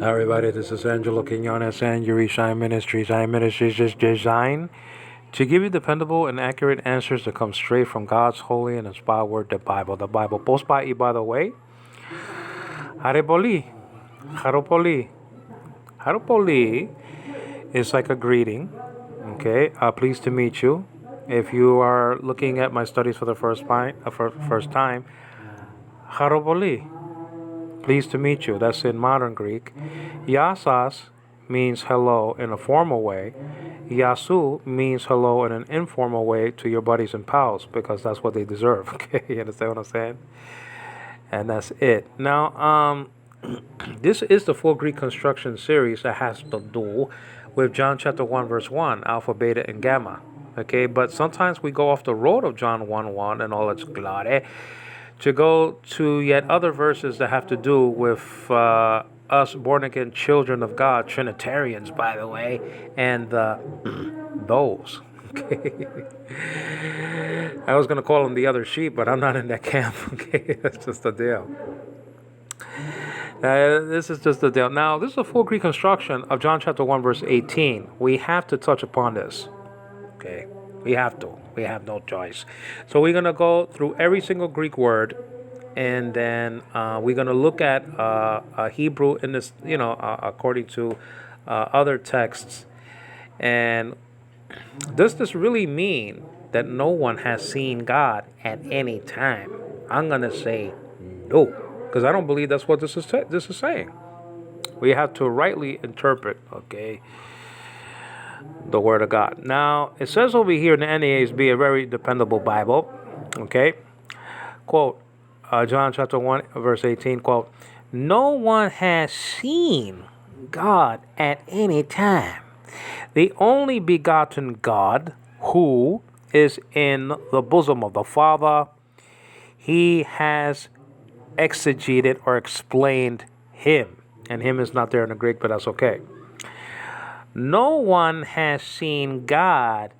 Everybody, this is Angelo Quinones and you reach Shine Ministries. Shine Ministries is designed to give you dependable and accurate answers that come straight from God's holy and inspired word, the Bible. The Bible. Post by E, by the way. Haripoli. Haropoli. Haropoli is like a greeting. Okay. Pleased to meet you. If you are looking at my studies for the first time, Haropoli. Pleased to meet you. That's in modern Greek. Yasas means hello in a formal way. Yasu means hello in an informal way to your buddies and pals because that's what they deserve. Okay, you understand what I'm saying? And that's it. Now, this is the full Greek construction series that has to do with John chapter 1, verse 1, alpha, beta, and gamma. Okay, but sometimes we go off the road of John 1 1 and all its glory to go to yet other verses that have to do with us born again children of God, Trinitarians, by the way, and those. Okay. I was going to call them the other sheep, but I'm not in that camp. Okay, that's just the deal. This is just the deal. Now, this is a full Greek construction of John chapter 1, verse 18. We have to touch upon this. Okay. We have to. We have no choice. So we're going to go through every single Greek word, and then we're going to look at Hebrew in this, according to other texts. And does this really mean that no one has seen God at any time? I'm going to say no, because I don't believe that's what this is saying. We have to rightly interpret, okay, the Word of God. Now, it says over here in the NASB, a very dependable Bible, okay? Quote, John chapter 1, verse 18, quote, "No one has seen God at any time. The only begotten God who is in the bosom of the Father, he has exegeted or explained him." And him is not there in the Greek, but that's okay. No one has seen God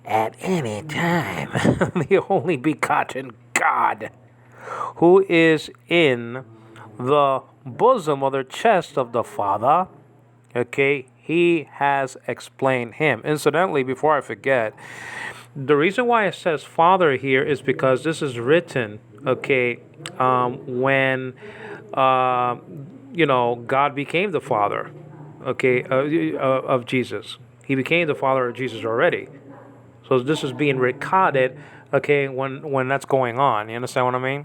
at any time. The only begotten God who is in the bosom or the chest of the Father, okay, he has explained him. Incidentally, before I forget, the reason why it says Father here is because this is written, okay, when, God became the Father, okay, of Jesus. He became the Father of Jesus already. So this is being recorded, okay, when that's going on. You understand what I mean?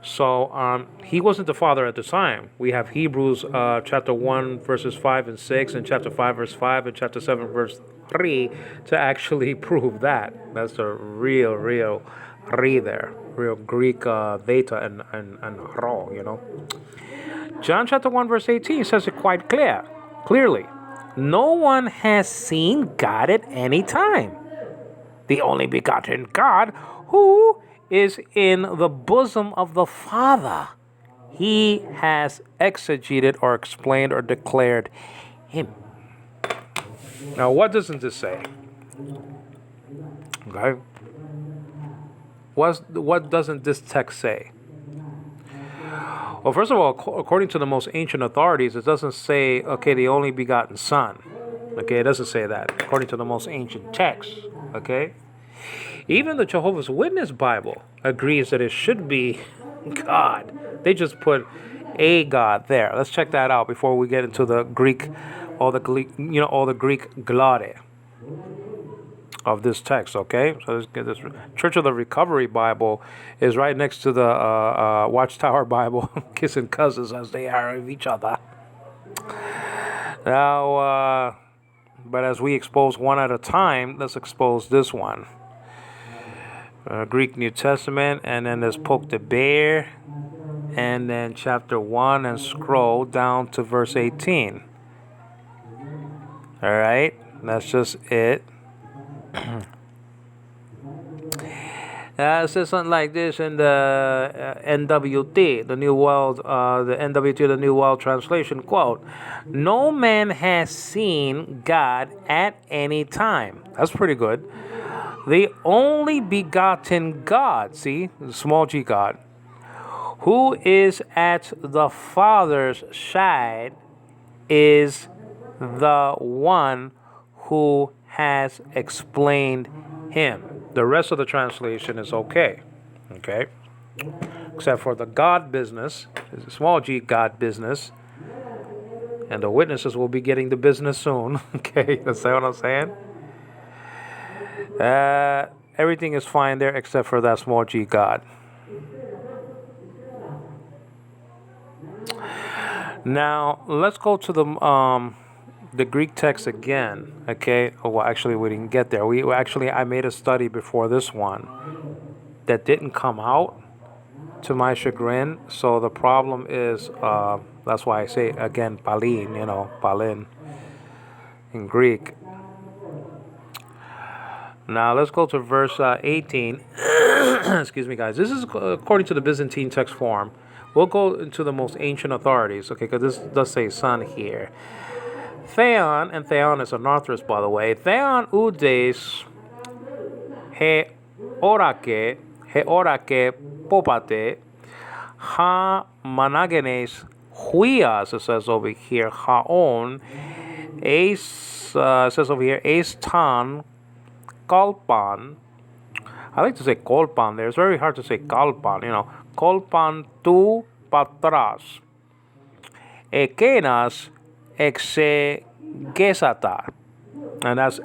So he wasn't the Father at the time. We have Hebrews chapter 1, verses 5 and 6, and chapter 5, verse 5, and chapter 7, verse 3 to actually prove that. That's the real re there. Real Greek theta and ro, John chapter 1, verse 18 says it quite clearly. No one has seen God at any time. The only begotten God who is in the bosom of the Father, he has exegeted or explained or declared him. Now, what doesn't this say? Okay. What doesn't this text say? Well, first of all, according to the most ancient authorities, it doesn't say, okay, the only begotten Son. Okay, it doesn't say that, according to the most ancient texts. Okay? Even the Jehovah's Witness Bible agrees that it should be God. They just put a God there. Let's check that out before we get into the Greek, all the Greek glory of this text, okay? So let's get this. Church of the Recovery Bible is right next to the Watchtower Bible, kissing cousins as they are of each other. Now, but as we expose one at a time, let's expose this one. Greek New Testament, and then there's Poke the Bear, and then chapter 1, and scroll down to verse 18. All right, that's just it. It says something like this in the NWT, the New World, the New World Translation, quote, "No man has seen God at any time." That's pretty good. The only begotten God, see, the small g God, Who is at the Father's side is the one who has explained him. The rest of the translation is okay. Okay? Except for the God business, small g God business, and the witnesses will be getting the business soon. Okay? That's what I'm saying? Everything is fine there except for that small g God. Now, let's go to the Greek text again, okay? Oh, well, actually, we didn't get there. I made a study before this one that didn't come out to my chagrin. So the problem is, that's why I say again, palin, palin in Greek. Now let's go to verse 18. Excuse me, guys. This is according to the Byzantine text form. We'll go into the most ancient authorities, okay? Because this does say son here. Theon, and Theon is an authoress, by the way. Theon udes he orake popate ha managenes huias, it says over here. Haon says over here, ace tan kalpan. I like to say kolpan there. It's very hard to say kalpan, Kolpan tu patras. Ekenas exegesata. And that's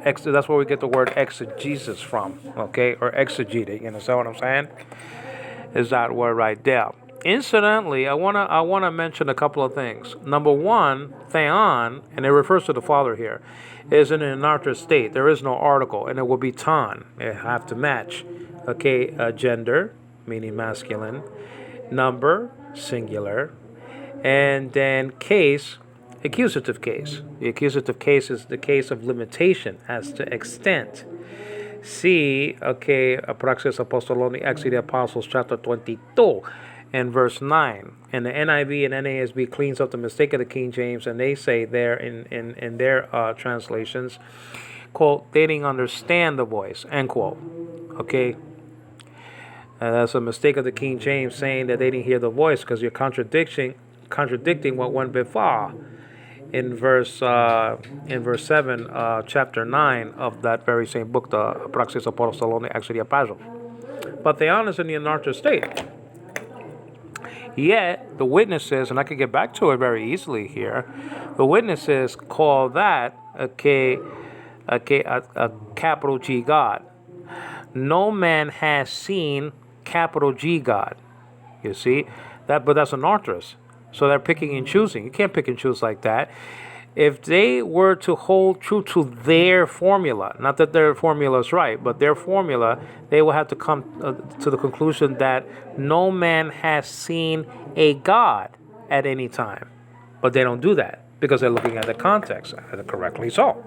where we get the word exegesis from, okay? Or exegeting, you know what I'm saying? Is that word right there. Incidentally, I wanna mention a couple of things. Number one, theon, and it refers to the father here, is in an inarthrous state. There is no article, and it will be ton. It have to match. Okay, gender, meaning masculine, number, singular, and then case, accusative case. The accusative case is the case of limitation as to extent. See, okay, Praxis Apostoloni, Acts of the Apostles, chapter 22, and verse 9. And the NIV and NASB cleans up the mistake of the King James, and they say there in their translations, quote, they didn't understand the voice, end quote. Okay? That's a mistake of the King James saying that they didn't hear the voice because you're contradicting what went before in verse 7, chapter 9 of that very same book, the Praxis Apostoloni, Acts of the Apostles. But Theon is in the anarchic state. Yet the witnesses, and I could get back to it very easily here, the witnesses call that a capital G God. No man has seen capital G God. You see that, but that's an arthrous. So they're picking and choosing. You can't pick and choose like that. If they were to hold true to their formula, not that their formula is right, but their formula, they will have to come to the conclusion that no man has seen a God at any time. But they don't do that because they're looking at the context, correctly so.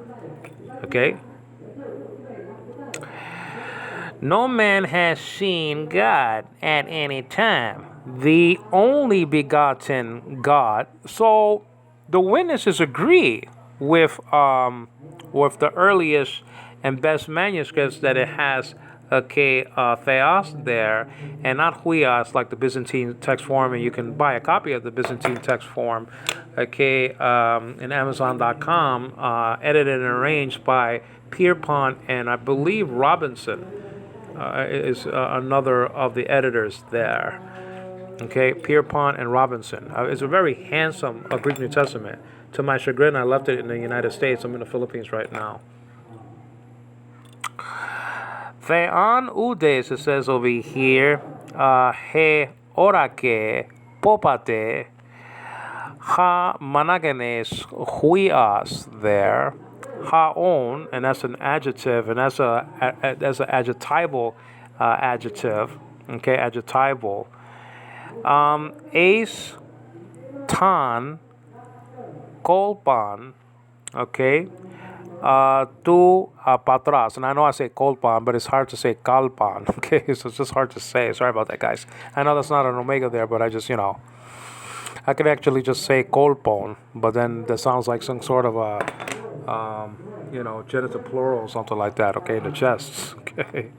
Okay? No man has seen God at any time, the only begotten God. So the witnesses agree with the earliest and best manuscripts that it has theos there and not huios like the Byzantine text form. And you can buy a copy of the Byzantine text form in Amazon.com, edited and arranged by Pierpont and I believe Robinson. Is another of the editors there. Okay, Pierpont and Robinson. It's a very handsome Greek New Testament. To my chagrin, I left it in the United States. I'm in the Philippines right now. Theon udes, it says over here, he orake popate ha managenes huias there. Haon, and that's an adjective, and that's an adjectival adjective. Okay, adjectival. Ace tan kolpan. Okay. Tu patras, and I know I say kolpan, but it's hard to say kalpan. Okay, so it's just hard to say. Sorry about that, guys. I know that's not an omega there, but I just I could actually just say kolpon, but then that sounds like some sort of a genitive plural or something like that, okay, in the chest, okay.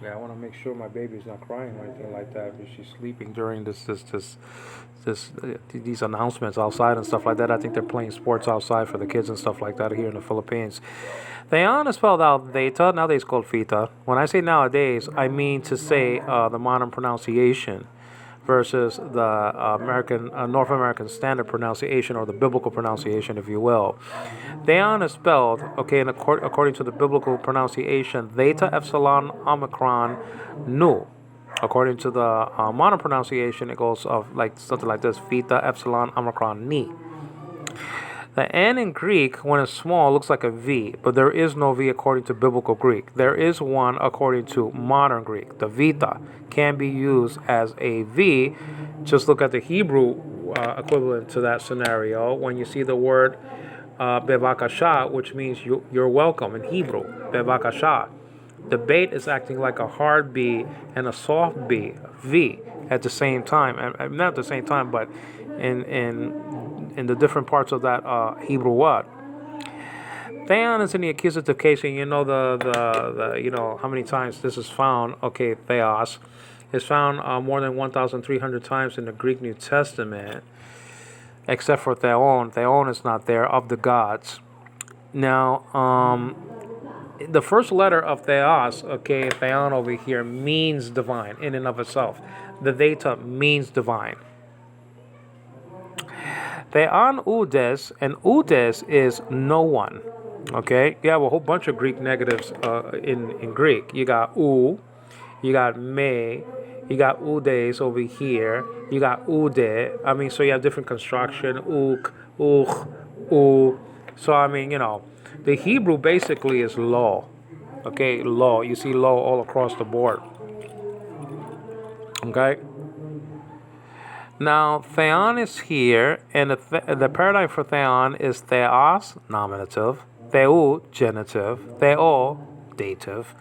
Yeah, I want to make sure my baby's not crying or anything like that. If she's sleeping during these announcements outside and stuff like that. I think they're playing sports outside for the kids and stuff like that here in the Philippines. Theon is spelled out theta. Nowadays called feta. When I say nowadays, I mean to say the modern pronunciation versus the North American standard pronunciation, or the biblical pronunciation, if you will. Theon is spelled, okay, and according to the biblical pronunciation, theta epsilon omicron nu. According to the modern pronunciation, it goes of like something like this: theta epsilon omicron ni. The N in Greek, when it's small, looks like a V, but there is no V according to biblical Greek. There is one according to modern Greek. The vita can be used as a V. Just look at the Hebrew equivalent to that scenario when you see the word bevakasha, which means you're welcome in Hebrew. Bevakasha. The bait is acting like a hard B and a soft B, V, at the same time. And not at the same time, but in the different parts of that Hebrew word. Theon is in the accusative case, and you know the you know how many times this is found. Okay, theos is found more than 1,300 times in the Greek New Testament, except for theon. Theon is not there, of the gods. Now, the first letter of theos, okay, theon over here, means divine in and of itself. The theta means divine. Theon udes, and udes is no one. Okay, you have a whole bunch of Greek negatives in Greek. You got u, you got me, you got udes over here, you got ude. I mean, so you have different construction, uk, u. So I mean, you know, the Hebrew basically is law. Okay, law. You see law all across the board. Okay. Now, theon is here, and the paradigm for theon is theos, nominative, theou, genitive, theo, dative,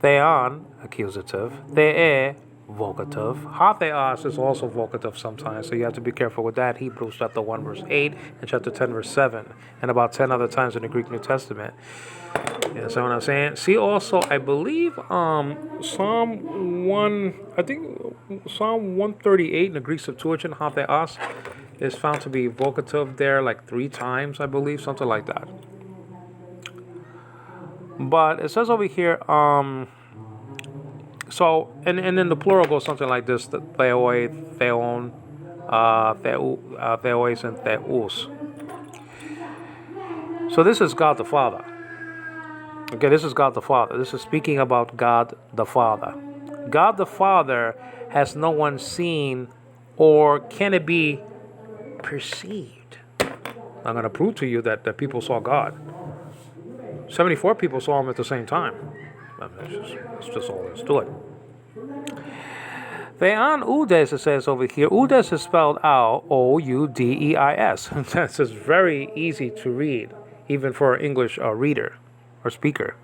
theon, accusative, thee, vocative. Hatheos is also vocative sometimes, so you have to be careful with that. Hebrews chapter 1, verse 8, and chapter 10, verse 7, and about 10 other times in the Greek New Testament. You understand what I'm saying? See also, I believe Psalm 138 in the Greek Septuagint, hatheos, is found to be vocative there like 3 times, I believe, something like that. But it says over here, so, and then the plural goes something like this: theoi, theon, theois, and theus. So this is God the Father. Okay, this is God the Father. This is speaking about God the Father. God the Father has no one seen, or can it be perceived? I'm going to prove to you that people saw God. 74 people saw him at the same time. That's just all there is to it. Theon udes, it says over here. Udes is spelled out O-U-D-E-I-S. That's just very easy to read, even for an English reader or speaker.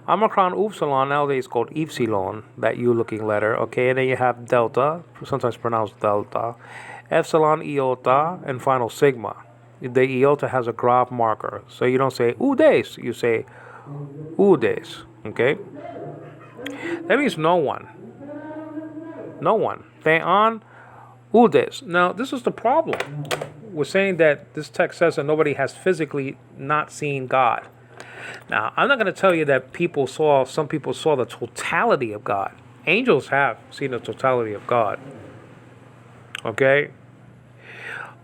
Omicron upsilon, nowadays called epsilon, that U-looking letter. Okay, and then you have delta, sometimes pronounced delta, epsilon, iota, and final sigma. The iota has a graph marker, so you don't say udes, you say udes. Okay, that means no one. No one. Theon udes. Now, this is the problem. We're saying that this text says that nobody has physically not seen God. Now, I'm not going to tell you that some people saw the totality of God. Angels have seen the totality of God. Okay?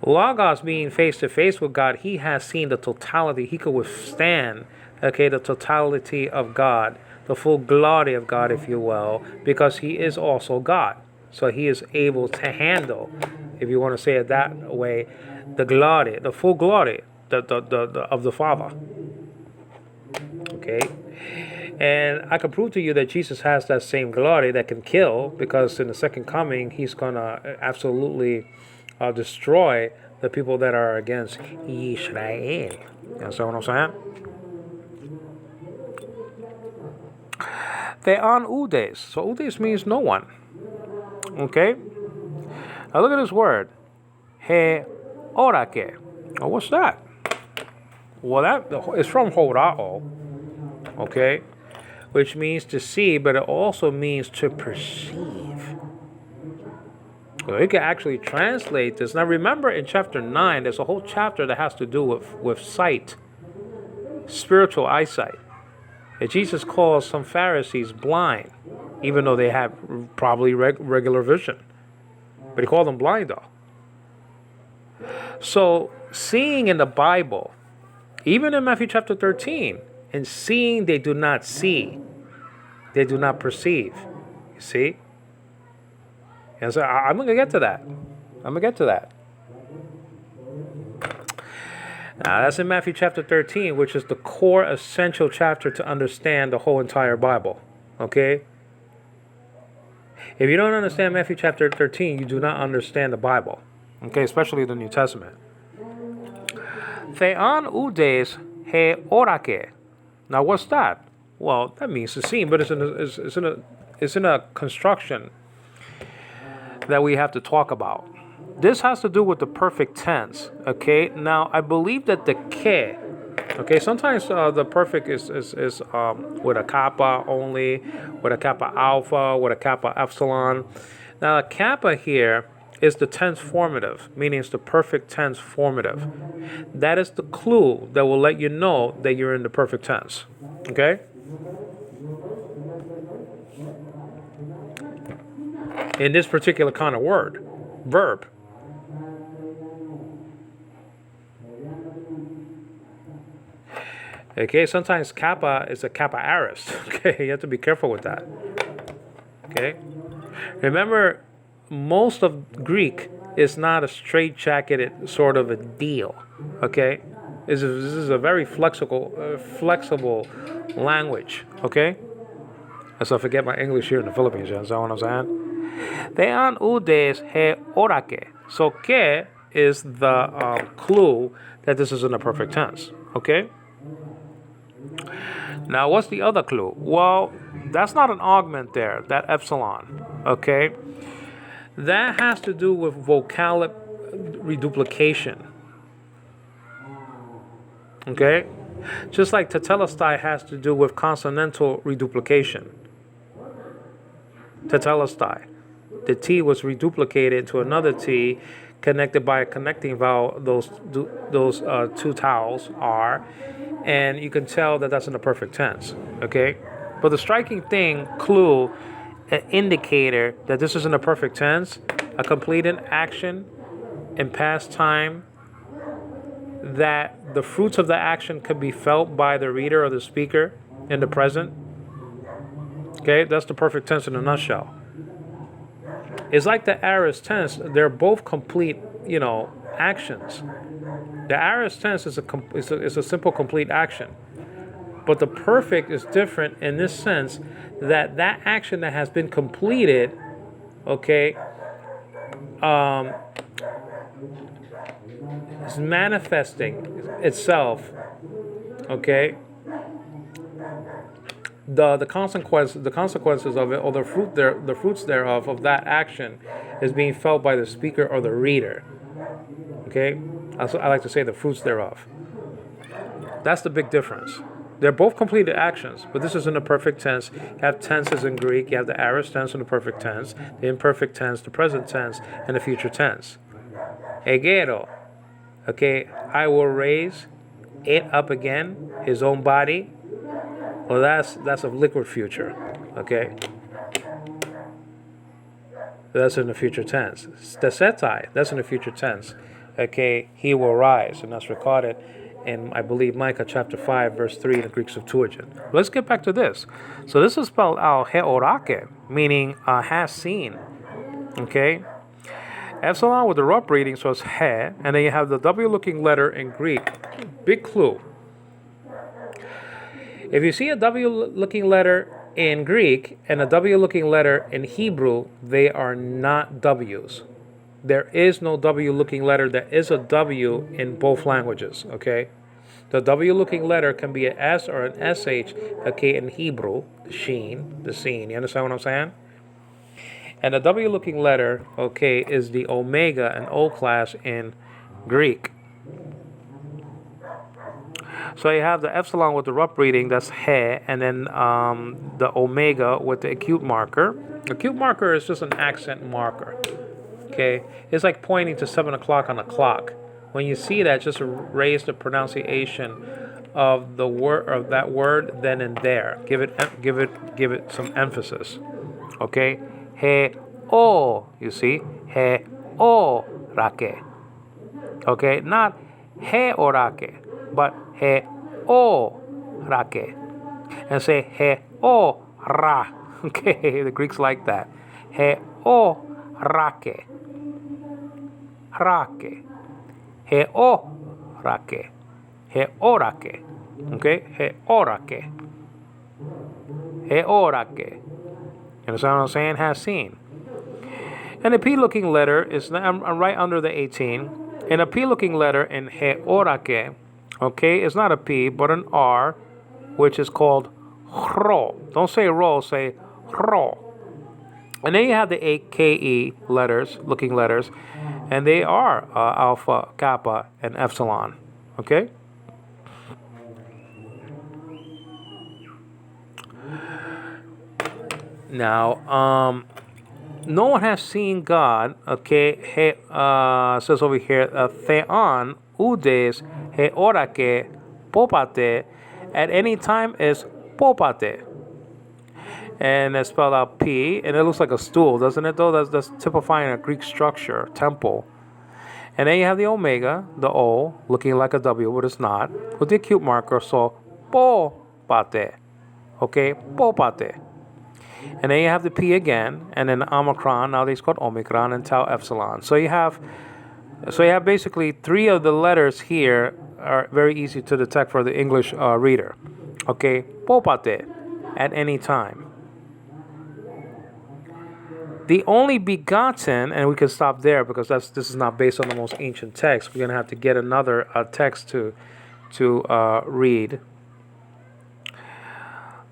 Logos, being face to face with God, he has seen the totality. He could withstand, okay, the totality of God, the full glory of God, if you will, because he is also God. So he is able to handle, if you want to say it that way, the glory, the full glory of the Father. Okay? And I can prove to you that Jesus has that same glory that can kill, because in the second coming, he's going to absolutely destroy the people that are against Israel. You understand what I'm saying? Theon udes. So udes means no one. Okay? Now look at this word. He orake. Oh, what's that? Well, that is from horao. Okay? which means to see, but it also means to perceive. So you can actually translate this. Now remember in chapter 9, there's a whole chapter that has to do with sight, spiritual eyesight. And Jesus calls some Pharisees blind, even though they have probably regular vision. But he called them blind though. So seeing in the Bible, even in Matthew chapter 13, in seeing they do not see, they do not perceive. You see? And so I'm going to get to that. Now, that's in Matthew chapter 13, which is the core essential chapter to understand the whole entire Bible. Okay? If you don't understand Matthew chapter 13, you do not understand the Bible. Okay? Especially the New Testament. Thean udes he orake. Now, what's that? Well, that means to see, but it's in a construction that we have to talk about. This has to do with the perfect tense. Okay, now I believe that the ke, okay, sometimes the perfect is with a kappa only, with a kappa alpha, with a kappa epsilon. Now a kappa here is the tense formative, meaning it's the perfect tense formative. That is the clue that will let you know that you're in the perfect tense. Okay. In this particular kind of verb. Okay, sometimes kappa is a kappa aorist. Okay, you have to be careful with that. Okay, remember, most of Greek is not a straitjacketed sort of a deal. Okay, this is a very flexible language. Okay, so I forget my English here in the Philippines. You know what I'm saying? Thean udes he orake. So ke is the clue that this is in the perfect tense. Okay. Now, what's the other clue? Well, that's not an augment there, that epsilon, okay? That has to do with vocalic reduplication, okay? Just like tetelestai has to do with consonantal reduplication. Tetelestai. The T was reduplicated to another T connected by a connecting vowel, those two towels are, and you can tell that that's in the perfect tense, okay? But the striking thing, clue, an indicator that this is in the perfect tense, a completed action in past time, that the fruits of the action could be felt by the reader or the speaker in the present, okay? That's the perfect tense in a nutshell. It's like the aorist tense. They're both complete, actions. The aorist tense is a simple complete action. But the perfect is different in this sense that action that has been completed, okay, is manifesting itself, okay. The consequences of it, or the fruits thereof of that action, is being felt by the speaker or the reader. Okay, I like to say the fruits thereof. That's the big difference. They're both completed actions, but this is in the perfect tense. You have tenses in Greek. You have the aorist tense in the perfect tense, the imperfect tense, the present tense, and the future tense. Egero, okay, I will raise it up again, his own body. Well, that's of liquid future, okay? That's in the future tense. Stesetai, that's in the future tense, okay? He will rise, and that's recorded in, I believe, Micah chapter 5, verse 3 in the Greek Septuagint. Let's get back to this. So this is spelled out heorake, meaning has seen, okay? Epsilon with the rough reading, so it's he, and then you have the W-looking letter in Greek. Big clue. If you see a W-looking letter in Greek and a W-looking letter in Hebrew, they are not W's. There is no W-looking letter. There is a W in both languages, okay? The W-looking letter can be an S or an SH, okay, in Hebrew, the sheen, the scene. You understand what I'm saying? And the W-looking letter, okay, is the omega, an O class in Greek. So you have the epsilon with the rough reading, that's he, and then the omega with the acute marker. Acute marker is just an accent marker. Okay, it's like pointing to 7 o'clock on the clock. When you see that, just raise the pronunciation of the word of that word then and there. Give it some emphasis. Okay, he o. You see, he o rake. Okay, not he orake, but he o rake, and say he o ra. Okay, the Greeks like that. He o rake. Rake. He o rake. He o rake. Okay? He o rake. He o rake. You understand what I'm saying? Has seen. And the P-looking letter is I'm right under the 18. And a P-looking letter in he o rake, okay, is not a P, but an R, which is called ro. Don't say ro, say ro. And then you have the 8 KE letters, looking letters, and they are alpha, kappa, and epsilon. Okay? Now, no one has seen God. Okay? Says over here, theon, udes, he orake, popate, at any time is popate. And it's spelled out P, and it looks like a stool, doesn't it, though? That's typifying a Greek structure, temple. And then you have the omega, the O, looking like a W, but it's not, with the acute marker, so po pate. Okay, po pate. And then you have the P again, and then omicron, nowadays called omicron, and tau epsilon. So you have basically 3 of the letters here are very easy to detect for the English reader. Okay, po pate, at any time. The only begotten, and we can stop there because this is not based on the most ancient text. We're going to have to get another text to read.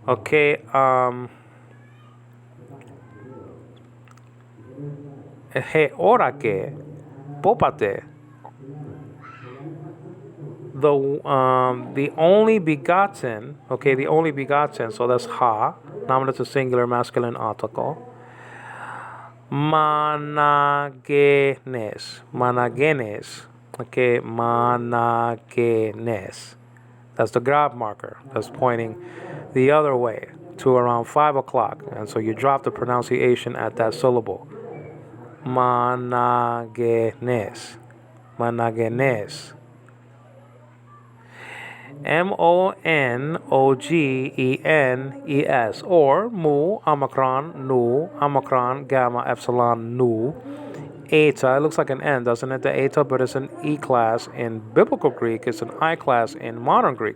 Okay. He orake popate. The only begotten. Okay, the only begotten. So that's ha, nominative singular, masculine article. Managenes. Okay, managenes. That's the grab marker. That's pointing the other way to around 5 o'clock. And so you drop the pronunciation at that syllable. Managenes. Managenes. Monogenes, or mu, omicron, nu, omicron, gamma, epsilon, nu, eta. It looks like an N, doesn't it? The eta, but it's an E class in Biblical Greek. It's an I class in modern Greek.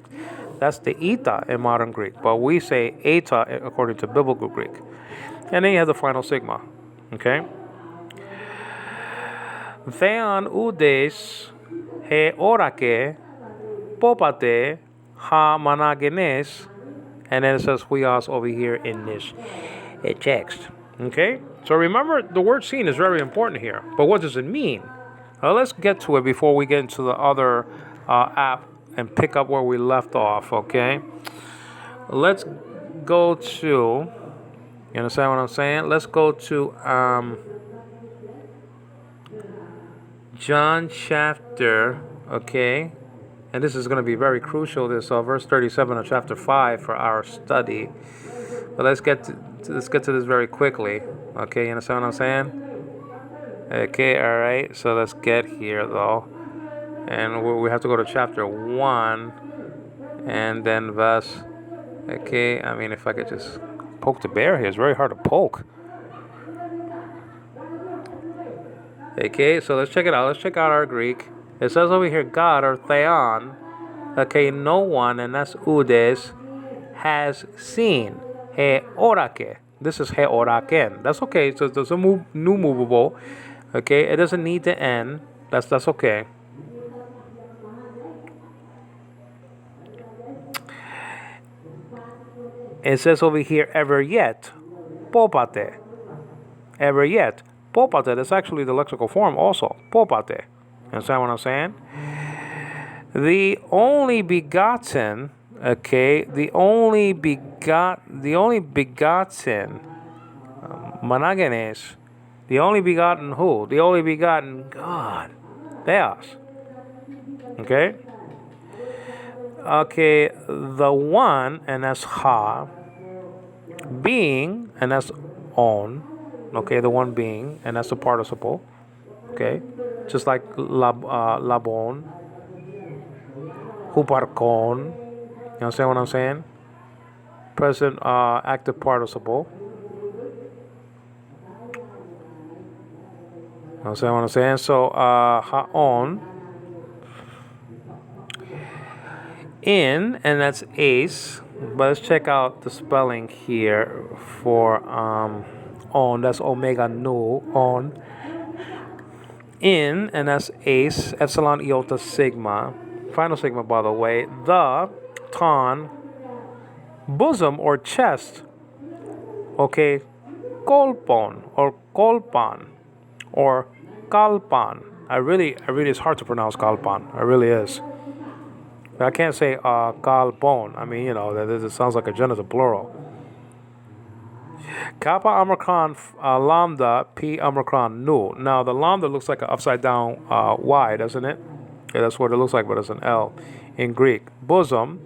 That's the eta in modern Greek, but we say eta according to Biblical Greek. And then you have the final sigma. Okay? Theon udes he orake popate ha managenes, and then it says huios over here in this text. Okay, so remember the word seen is very important here, but what does it mean? Let's get to it before we get into the other app and pick up where we left off. Okay, let's go to, you understand what I'm saying? Let's go to John chapter, okay. And this is going to be very crucial, this verse 37 of chapter 5 for our study. But let's get to this very quickly. Okay, you understand what I'm saying? Okay, all right. So let's get here, though. And we have to go to chapter 1 and then verse. Okay, I mean, if I could just poke the bear here. It's very hard to poke. Okay, so let's check it out. Let's check out our Greek. It says over here, God, or theon, okay, no one, and that's udes, has seen. He orake. This is he oraken. That's okay. So there's a new movable. Okay, it doesn't need the N. That's okay. It says over here, ever yet, popate. Ever yet, popate. That's actually the lexical form also, popate. Understand what I'm saying? The only begotten, okay, the only begotten, monogenes, the only begotten who? The only begotten God. Theos. Okay? Okay, the one, and that's ha, being, and that's on. Okay, the one being, and that's the participle. Okay? Just like labon, huparkon. You understand what I'm saying? Present active participle. You understand what I'm saying? So haon, in, and that's ace. But let's check out the spelling here for on. That's omega nu on. In, and that's ace. Epsilon iota sigma. Final sigma, by the way. The ton, bosom or chest. Okay, kolpon or kolpan or kalpan. It's hard to pronounce kalpan. It really is. I can't say kalpon. I mean, that sounds like a genitive plural. Kappa omicron lambda p omicron nu. Now the lambda looks like an upside down Y, doesn't it? Yeah, that's what it looks like, but it's an L in Greek. Bosom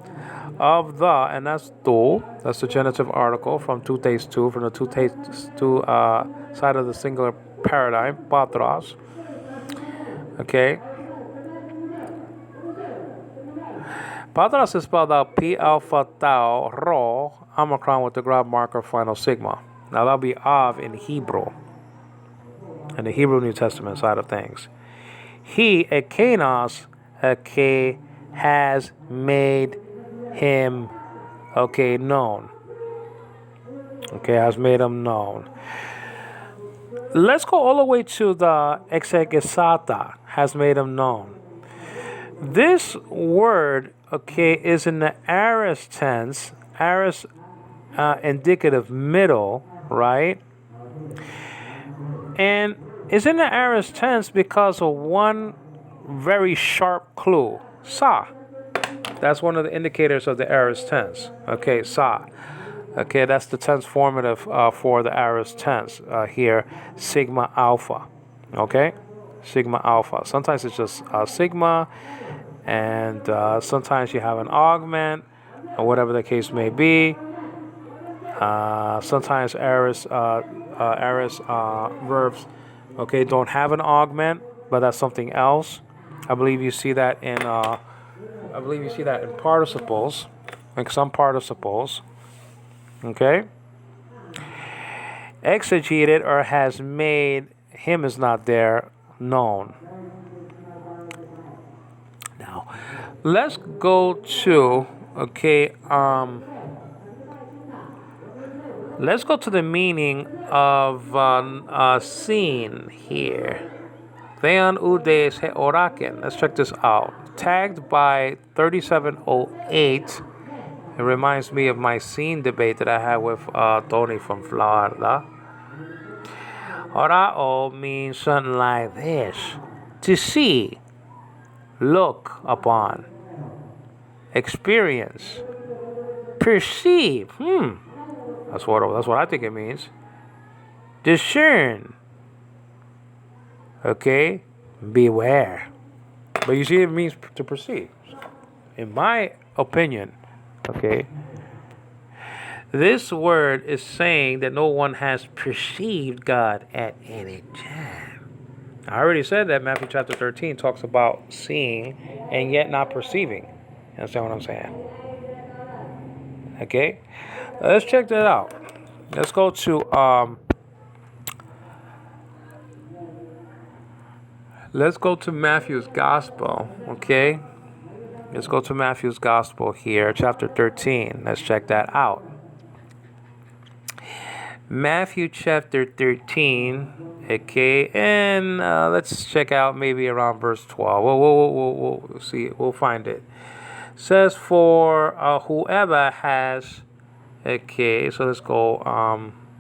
of the, and that's tu. That's the genitive article from tutes tu, from the tutes tu side of the singular paradigm, patros. Okay. Patros is spelled out P alpha tau rho omicron with the graph marker final sigma. Now that'll be Av in Hebrew, in the Hebrew New Testament side of things. He, ekenos, okay, has made him, okay, known. Okay, has made him known. Let's go all the way to the exegesata, has made him known. This word, okay, is in the aorist tense, aorist indicative middle, right? And it's in the aorist tense because of one very sharp clue, sa. That's one of the indicators of the aorist tense. Okay, sa. Okay, that's the tense formative for the aorist tense here, sigma alpha. Okay, sigma alpha. Sometimes it's just sigma, and sometimes you have an augment, or whatever the case may be. Sometimes aorist verbs, okay, don't have an augment, but that's something else. I believe you see that in participles, like some participles. Okay. Exegeted or has made, him is not there, known. Now, let's go to, okay, let's go to the meaning of seen here. Theon udes he oraken. Let's check this out. Tagged by 3708. It reminds me of my scene debate that I had with Tony from Florida. Orao means something like this: to see, look upon, experience, perceive. That's what I think it means. Discern. Okay, beware. But you see, it means to perceive. In my opinion. Okay. This word is saying that no one has perceived God at any time. I already said that Matthew chapter 13 talks about seeing and yet not perceiving. You understand what I'm saying? Okay. Let's check that out. Let's go to Matthew's Gospel. Okay. Let's go to Matthew's Gospel here, chapter 13. Let's check that out. Matthew chapter 13, okay, and let's check out maybe around verse 12. We'll see. We'll find it. It says, for whoever has, okay, so let's go,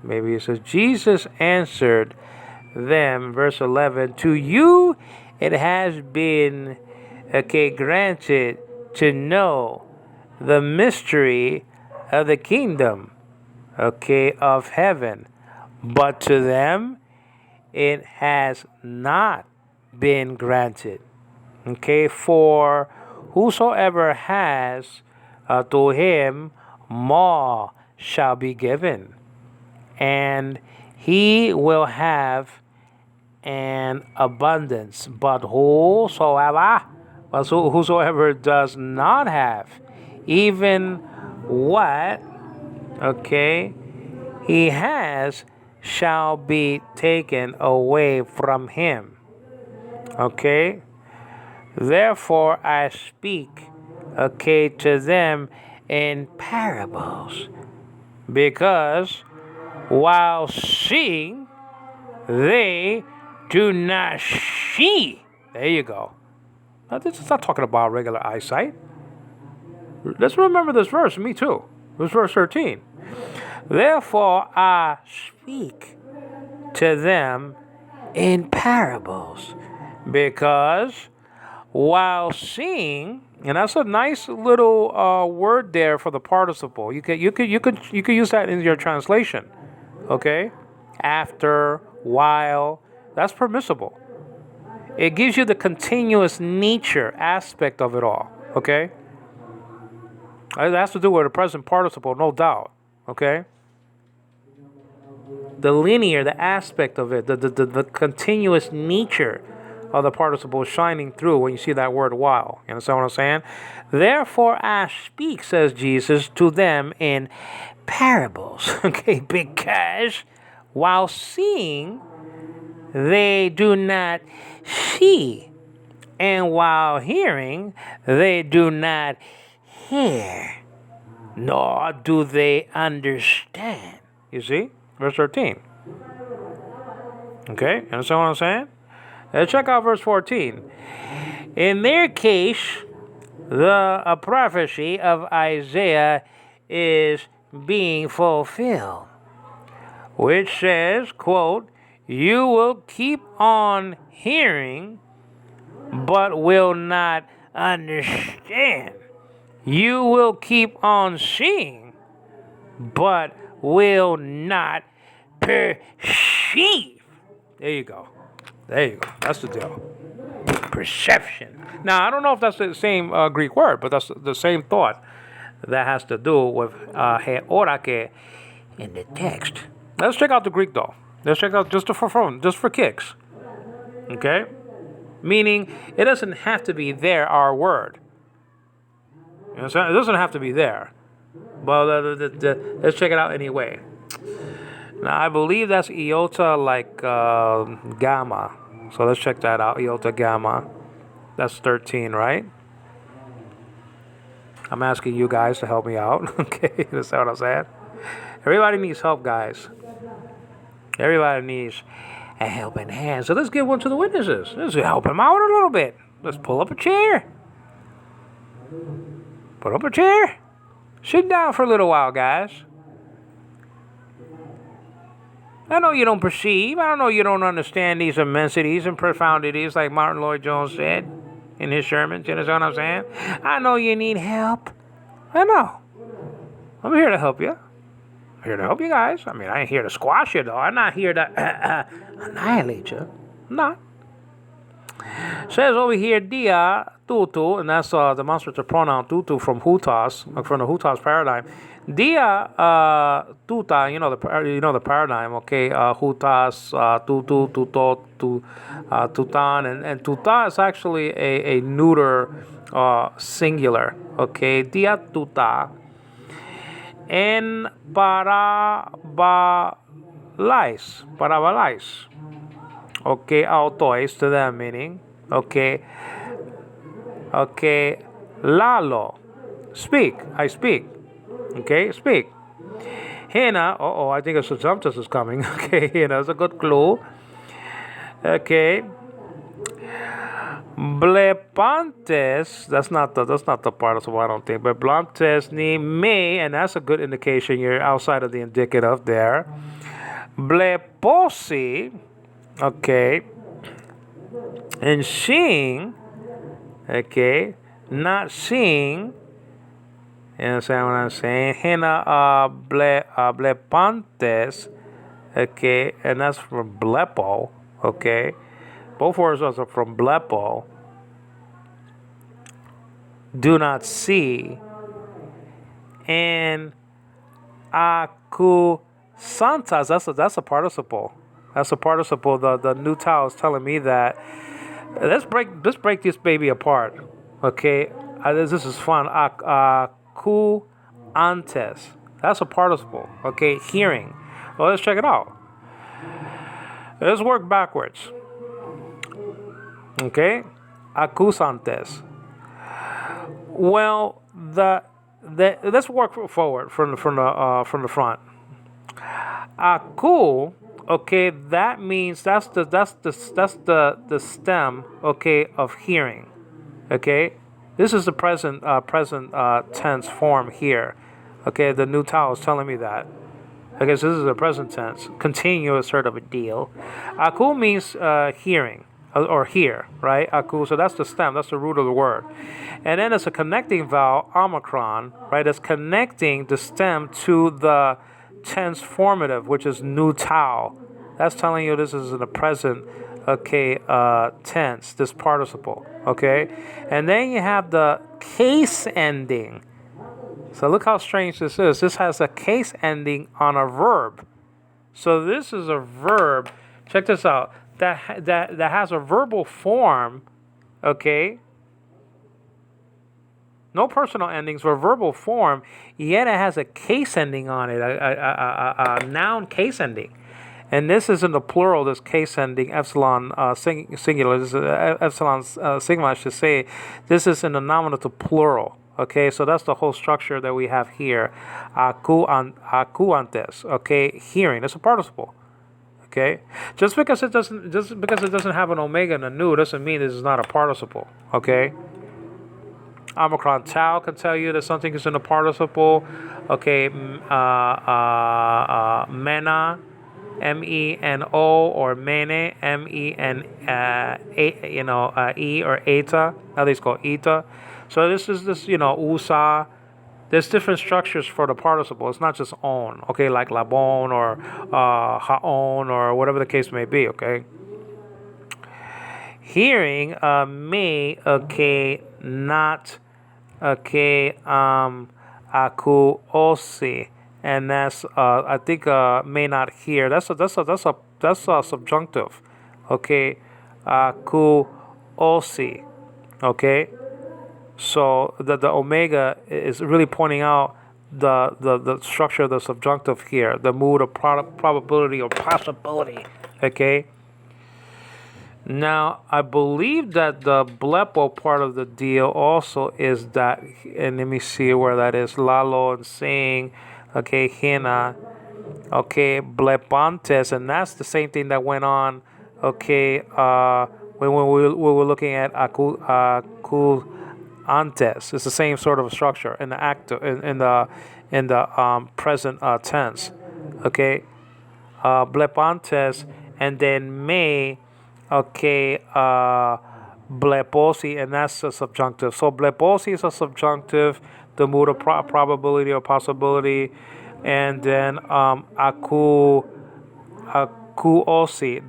maybe it says, Jesus answered them, verse 11, to you it has been okay, granted to know the mystery of the kingdom, okay, of heaven. But to them it has not been granted. Okay, for whosoever has, to him more shall be given, and he will have an abundance. But whosoever does not have, even what, okay, he has shall be taken away from him. Okay? Therefore I speak, okay, to them in parables, because while seeing, they do not see. There you go. Now, this is not talking about regular eyesight. Let's remember this verse, me too. This verse 13. Therefore I speak to them in parables, because while seeing, and that's a nice little word there for the participle. You could use that in your translation. Okay, after, while, that's permissible. It gives you the continuous nature aspect of it all. Okay, it has to do with the present participle, no doubt. Okay, the linear, the aspect of it, the continuous nature of the participle shining through when you see that word while. You understand what I'm saying? Therefore I speak, says Jesus, to them in parables. Okay, because while seeing, they do not see, and while hearing, they do not hear, nor do they understand. You see? Verse 13. Okay, you understand what I'm saying? Let's check out verse 14. In their case, the prophecy of Isaiah is being fulfilled, which says, quote, you will keep on hearing, but will not understand. You will keep on seeing, but will not perceive. There you go. There you go. That's the deal. Perception. Now, I don't know if that's the same Greek word, but that's the same thought that has to do with heorake in the text. Let's check out the Greek, though. Let's check out just for fun, just for kicks. Okay? Meaning, it doesn't have to be there, our word. You understand? It doesn't have to be there. But let's check it out anyway. Now, I believe that's iota like gamma. So let's check that out. Iota gamma. That's 13, right? I'm asking you guys to help me out. Okay, that's what I'm saying. Everybody needs help, guys. Everybody needs a helping hand. So let's give one to the witnesses. Let's help them out a little bit. Let's pull up a chair. Put up a chair. Sit down for a little while, guys. I know you don't perceive. I know you don't understand these immensities and profundities like Martin Lloyd-Jones said in his sermons. You understand what I'm saying? I know you need help. I know. I'm here to help you. I'm here to help you guys. I mean, I ain't here to squash you, though. I'm not here to annihilate you. I'm not. Says over here, dia tutu, and that's the demonstrative pronoun tutu from hutas, from the hutas paradigm. Dia tuta, you know the paradigm, okay? Hutas, tutu, tuto, tutan, and tuta is actually a neuter singular, okay? Dia tuta. En parabalais. Okay, autois to them meaning. Okay. Okay. Lalo. Speak. I speak. Okay, speak. Hina. I think a subjunctus is coming. Okay, that's a good clue. Okay. Blepantes. That's not the participle, I don't think. But blantes ni me, and that's a good indication you're outside of the indicative there. Bleposi. Okay. And seeing, Okay, not seeing. You understand what I'm saying? Hina blepantes. Okay, and that's from blepo. Okay, both words are from blepo. Do not see. And akusantas. That's a participle. That's a participle. The new Tao is telling me that. Let's break this baby apart. Okay, this is fun. Aku antes. That's a participle. Okay, hearing. Well, let's check it out. Let's work backwards. Okay, acusantes. Well, the let's work forward from the front. Aku, okay, that means that's the stem, okay, of hearing. Okay, this is the present tense form here. Okay, the new Tao is telling me that. Okay, so this is a present tense, continuous sort of a deal. Aku means hearing or hear, right? Aku, so that's the stem, that's the root of the word. And then it's a connecting vowel, omicron, right? It's connecting the stem to the tense formative, which is nu tau. That's telling you this is in the present, okay, tense, this participle, okay? And then you have the case ending. So look how strange this is. This has a case ending on a verb. So this is a verb. Check this out. That has a verbal form. Okay. No personal endings for verbal form. Yet it has a case ending on it. A noun case ending. And this is in the plural. This case ending epsilon singular. This is, epsilon sigma. I should say. This is in the nominative plural. Okay, so that's the whole structure that we have here. Acuantes. Okay, hearing. It's a participle. Okay, just because it doesn't have an omega and a nu doesn't mean this is not a participle. Okay. Omicron tau can tell you that something is in a participle. Okay, mena, meno, or mene, e or eta. Now they call eta. So this is usa. There's different structures for the participle. It's not just on. Okay, like labon or haon or whatever the case may be. Okay. Hearing may, okay, not, okay, aku osi, and that's I think may not hear. That's a subjunctive. Okay, aku osi. Okay, so the omega is really pointing out the structure of the subjunctive here, the mood of probability or possibility. Okay. Now, I believe that the blepo part of the deal also is that, and let me see where that is. Lalo and saying, okay, hina, okay, blepantes, and that's the same thing that went on, okay, when we were looking at aku antes. It's the same sort of structure in the active, in the present tense, okay, blepantes, and then may. Okay, bleposi, and that's a subjunctive. So bleposi is a subjunctive, the mood of probability or possibility, and then akuosi,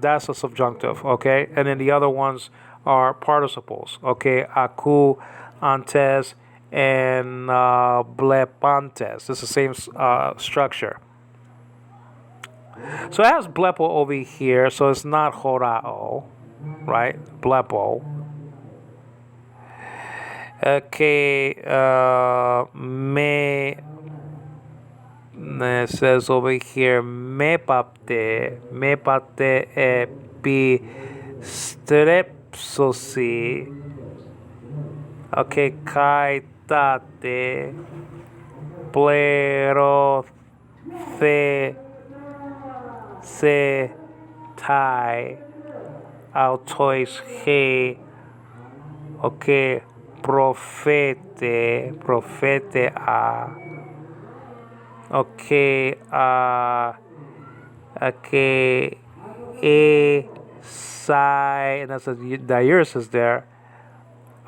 that's a subjunctive. Okay, and then the other ones are participles. Okay, aku antes and blepantes. It's the same structure. So it has blepo over here, so it's not horao, right? Blepo. Okay, me, it says over here, me papte epistrepsosi. Okay, kaitate, plero, se tai autois he, okay, profete a, okay, okay, e sai, and that's the iris is there,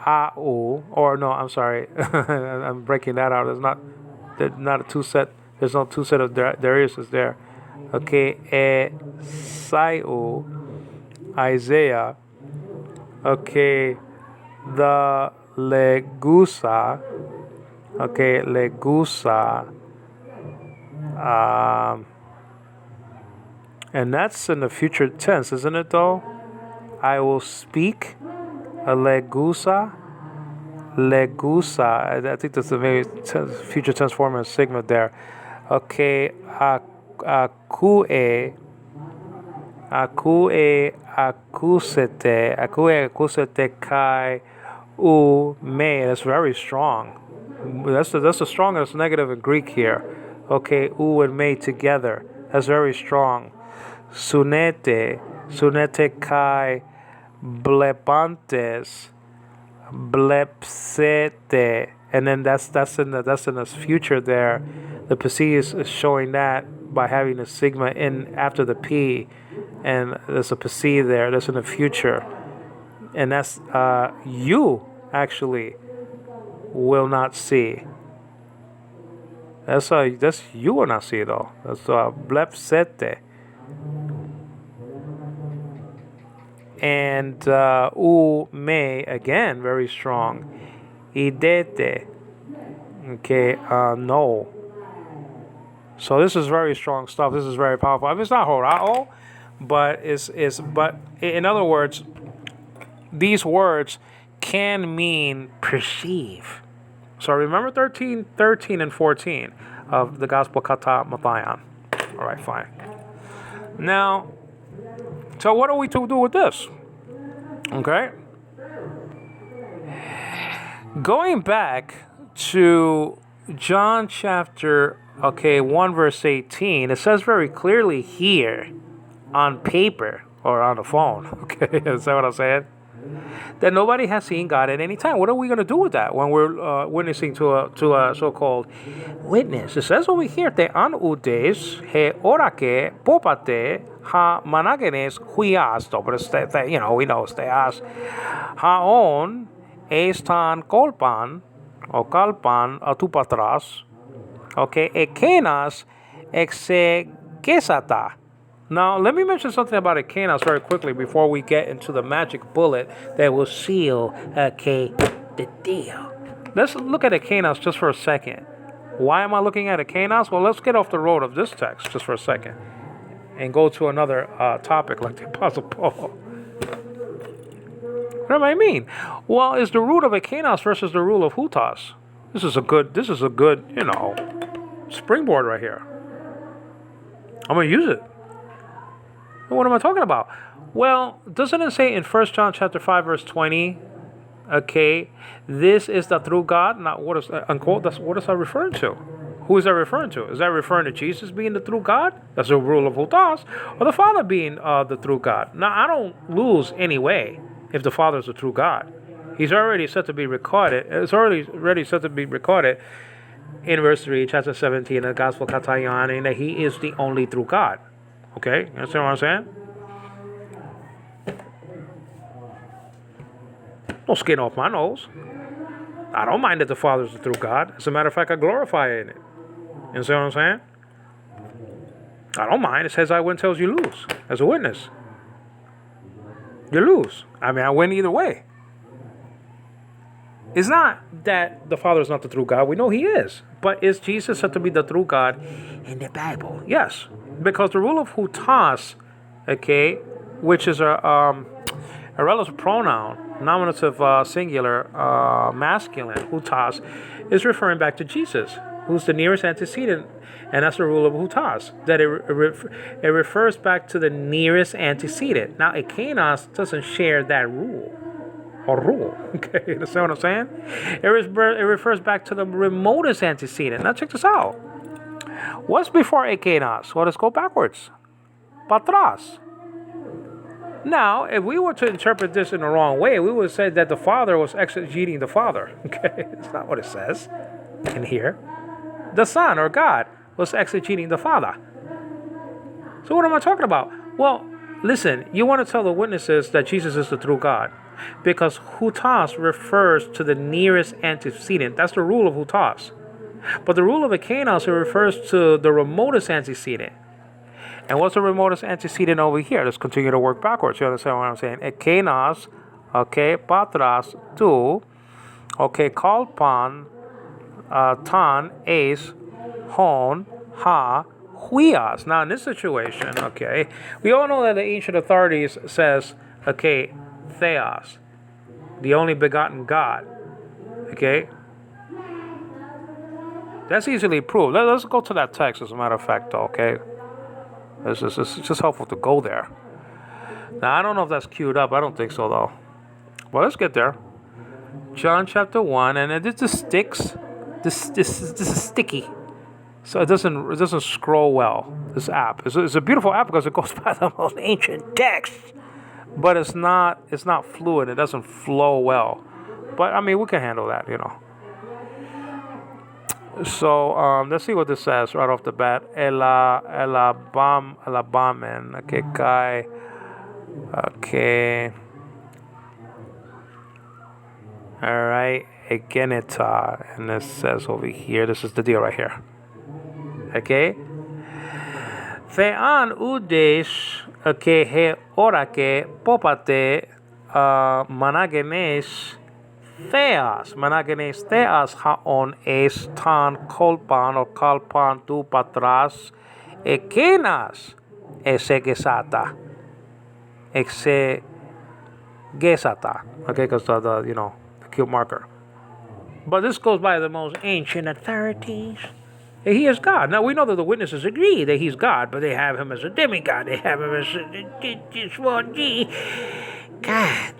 au, or no, I'm sorry, I'm breaking that out. There's not a two set. There's no two set of Darius is there. Okay, Esau, Isaiah. Okay, the Legusa. Okay, Legusa. And that's in the future tense, isn't it though? I will speak a Legusa. Legusa. I think that's the very future tense form of sigma there. Okay, Akue. Akue acusete kai u me. That's very strong. That's the strongest negative in Greek here. Okay, u and me together. That's very strong. Sunete kai blepantes blepsete, and then that's in the future there. The P is showing that by having a sigma in after the P, and there's a P there. That's in the future, and that's you actually will not see. That's you will not see though. That's blepsete. And u me again very strong. Idete. Okay, no. So this is very strong stuff. This is very powerful. I mean, it's not horao, but but in other words, these words can mean perceive. So remember 13 and 14 of the Gospel Kata Mathayan. All right, fine. Now, so what are we to do with this? Okay. Going back to John chapter 1 verse 18, it says very clearly here on paper or on the phone, okay, is that what I'm saying? That nobody has seen God at any time. What are we going to do with that when we're witnessing to a so-called witness? It says over here, te an udes he orake popate ha managenes huiasto, but we know steas haon estan kolpan o kalpan atupatras, okay, ekenas exegesata. Now, let me mention something about Ekenos very quickly before we get into the magic bullet that will seal, the deal. Let's look at Ekenos just for a second. Why am I looking at Ekenos? Well, let's get off the road of this text just for a second and go to another topic like the Apostle Paul. What do I mean? Well, it's the root of Ekenos versus the rule of Hutas. This is a good, springboard right here. I'm going to use it. What am I talking about? Well, doesn't it say in 1 John chapter 5 verse 20, okay, this is the true God? Now, what is unquote? What is that referring to? Who is that referring to? Is that referring to Jesus being the true God? That's the rule of Hutas, or the Father being the true God? Now, I don't lose anyway if the Father is the true God. He's already said to be recorded. It's already said to be recorded in verse 3, chapter 17 of the Gospel Katayan, that He is the only true God. Okay, you understand what I'm saying? Don't skin off my nose. I don't mind that the Father is the true God. As a matter of fact, I glorify in it. You understand what I'm saying? I don't mind. It says I win tells you lose as a witness. You lose. I mean, I win either way. It's not that the Father is not the true God. We know He is. But is Jesus said to be the true God in the Bible? Yes. Because the rule of Hutas, okay, which is a relative pronoun, nominative singular, masculine, Hutas, is referring back to Jesus, who's the nearest antecedent, and that's the rule of Hutas, that it refers back to the nearest antecedent. Now, Ekenos doesn't share that rule. Okay, you understand what I'm saying? It refers back to the remotest antecedent. Now, check this out. What's before Ekenos? Well, let's go backwards. Patras. Now, if we were to interpret this in the wrong way, we would say that the Father was exegeting the Father. Okay, that's not what it says in here. The Son, or God, was exegeting the Father. So what am I talking about? Well, listen, you want to tell the witnesses that Jesus is the true God. Because hutas refers to the nearest antecedent. That's the rule of hutas. But the rule of ekenos, it refers to the remotest antecedent. And what's the remotest antecedent over here? Let's continue to work backwards. You understand what I'm saying? Ekenos, okay, patras, tu, okay, kalpan, tan, es, hon, ha, huias. Now in this situation, okay, we all know that the ancient authorities says, okay, theos, the only begotten God. Okay? That's easily proved. Let's go to that text, as a matter of fact, though, okay? It's just helpful to go there. Now, I don't know if that's queued up. I don't think so, though. Well, let's get there. John chapter 1, and this just sticks. This is sticky. So it doesn't scroll well, this app. It's a beautiful app because it goes by the most ancient text. But it's not fluid. It doesn't flow well. But, I mean, we can handle that, you know. So, let's see what this says right off the bat. Elabamen. Okay, Kai. Okay. All right. Egeneta. And this says over here, this is the deal right here. Okay. Thean udes, okay, he orake popate managenes theas haon es tan kolpan or kalpan tu patras ekenas exegesata. Okay, because the cube marker. But this goes by the most ancient authorities. He is God. Now we know that the witnesses agree that he's God, but they have him as a demigod. They have him as God.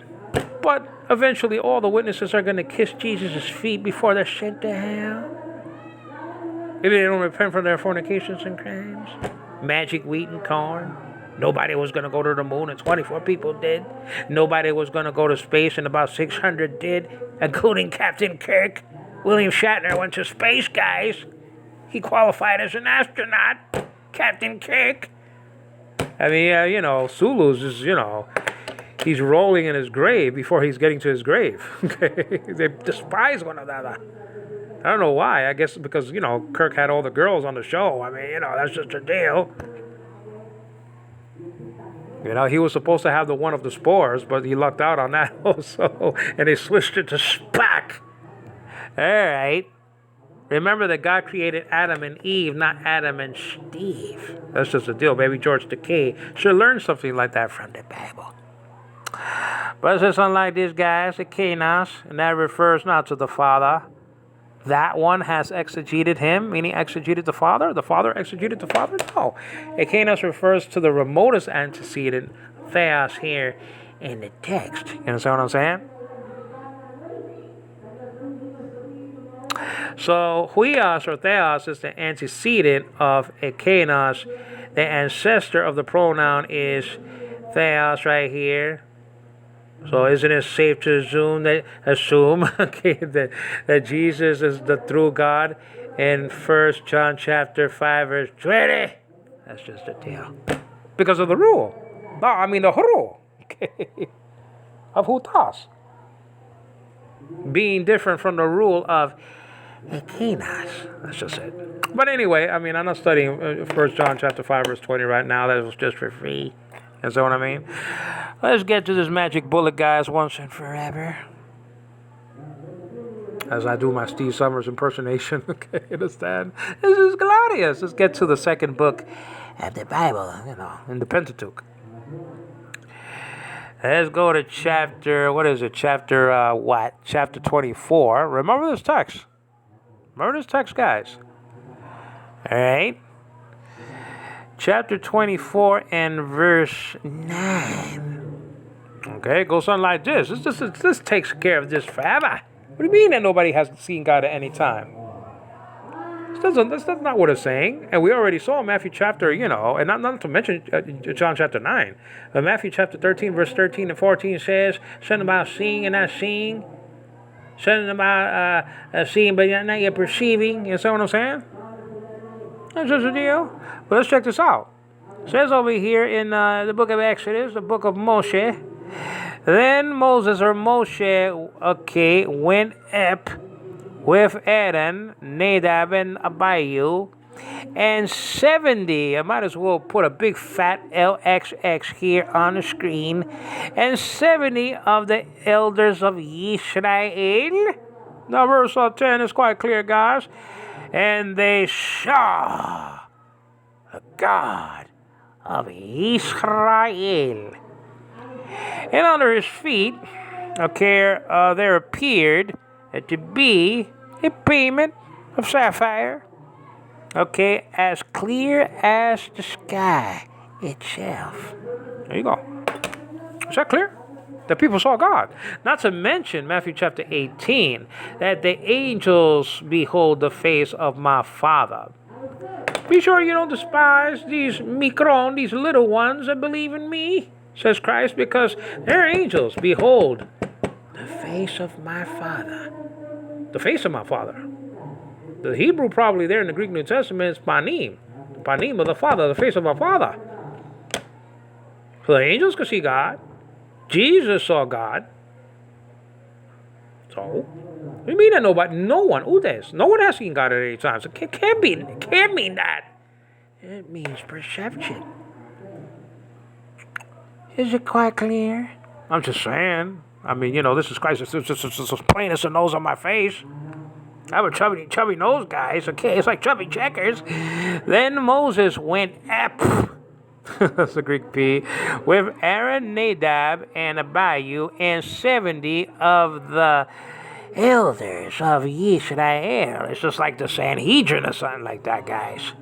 But eventually all the witnesses are going to kiss Jesus' feet before they're sent to hell. If they don't repent from their fornications and crimes. Magic wheat and corn. Nobody was going to go to the moon and 24 people did. Nobody was going to go to space and about 600 did, including Captain Kirk. William Shatner went to space, guys. He qualified as an astronaut, Captain Kirk. I mean, Sulu's is, he's rolling in his grave before he's getting to his grave. Okay, they despise one another. I don't know why. I guess because, Kirk had all the girls on the show. I mean, that's just a deal. He was supposed to have the one of the spores, but he lucked out on that also. And they switched it to Spock. All right. Remember that God created Adam and Eve, not Adam and Steve. That's just a deal. Baby George Takei should learn something like that from the Bible. But it's just unlike these guys, the Kenas, and that refers not to the Father. That one has exegeted him, meaning exegeted the Father. The Father exegeted the Father? No. Kenas refers to the remotest antecedent, theos, here in the text. You understand what I'm saying? So, huios or theos is the antecedent of ekenos. The ancestor of the pronoun is theos right here. So, isn't it safe to assume that Jesus is the true God in 1 John chapter 5 verse 20? That's just a deal. Because of the rule. No, I mean the rule. Okay. Of hutas. Being different from the rule of Ekenas. That's just it. But anyway, I mean, I'm not studying 1 John chapter 5 verse 20 right now. That was just for free. You know what I mean? Let's get to this magic bullet, guys, once and forever. As I do my Steve Summers impersonation. Okay, understand? This is glorious. Let's get to the second book of the Bible, in the Pentateuch. Let's go to chapter, what is it? Chapter 24. Remember this text. Remember this text, guys. All right. Chapter 24 and verse 9. Okay, it goes something like this. This takes care of this forever. What do you mean that nobody has seen God at any time? That's not what it's saying. And we already saw Matthew chapter, and not to mention John chapter 9. But Matthew chapter 13, verse 13 and 14 says, something about seeing and not seeing. Something about seeing but not yet perceiving. You see what I'm saying? That's just a deal. But let's check this out. It says over here in the book of Exodus, the book of Moshe, Then Moses or Moshe, okay, went up with Aaron, Nadab, and Abihu, and 70, I might as well put a big fat LXX here on the screen, and 70 of the elders of Israel. Now, verse 10 is quite clear, guys. And they saw the God of Israel. And under his feet, okay, there appeared to be a pavement of sapphire, okay, as clear as the sky itself. There you go. Is that clear? The people saw God. Not to mention Matthew chapter 18, that the angels behold the face of my Father. Be sure you don't despise these mikron, these little ones that believe in me, says Christ, because they're angels. Behold the face of my Father. The face of my Father. The Hebrew probably there in the Greek New Testament is panim. The panim of the Father, the face of my Father. So the angels could see God. Jesus saw God. So, what do you mean that nobody? No one. Udes. No one has seen God at any time. So it can't mean that. It means perception. Is it quite clear? I'm just saying. I mean, this is Christ. It's just as plain as the nose on my face. I'm a chubby nose, guys. Okay, it's like chubby checkers. Then Moses went up. That's the Greek P. With Aaron, Nadab, and Abihu, and 70 of the elders of Israel. It's just like the Sanhedrin or something like that, guys.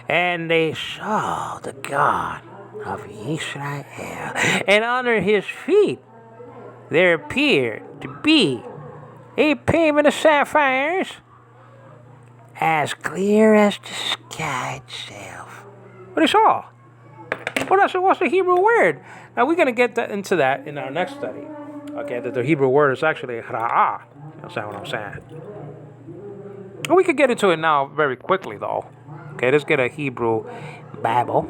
And they saw the God of Israel. And under his feet there appeared to be a pavement of sapphires as clear as the sky itself. What they saw? What's the Hebrew word? Now we're going to get into that in our next study. Okay, that the Hebrew word is actually ra'ah. You understand what I'm saying? And we could get into it now very quickly, though. Okay, let's get a Hebrew Bible.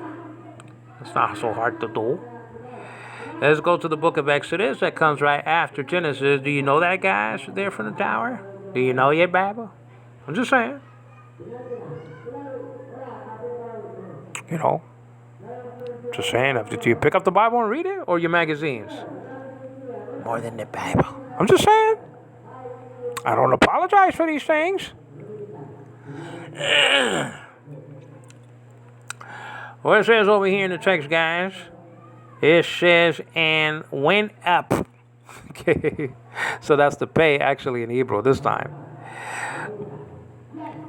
It's not so hard to do. Let's go to the book of Exodus. That comes right after Genesis. Do you know that, guys, there from the tower? Do you know your Bible? I'm just saying. Just saying. Do you pick up the Bible and read it, or your magazines? More than the Bible. I'm just saying. I don't apologize for these things. What it says over here in the text, guys, it says, and went up. Okay, so that's the pay actually in Hebrew this time.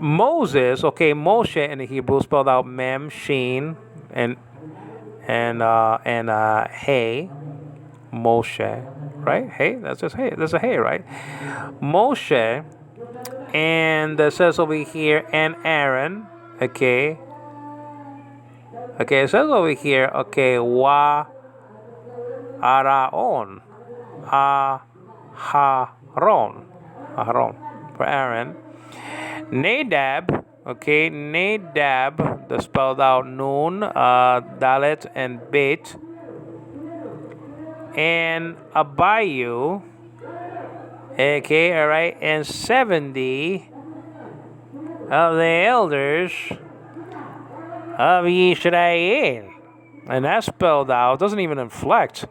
Moses, okay, Moshe in the Hebrew spelled out Mem, Sheen, and Hey, Moshe, right? Hey, that's just Hey. That's a Hey, right? Moshe, and it says over here, and Aaron, okay. Okay, it says over here, okay, Wa Araon. Aharon for Aaron. Nadab, okay, Nadab, that's spelled out Nun, Dalet, and Bet. And Abihu, okay, all right, and 70 of the elders of Israel. And that's spelled out, doesn't even inflect.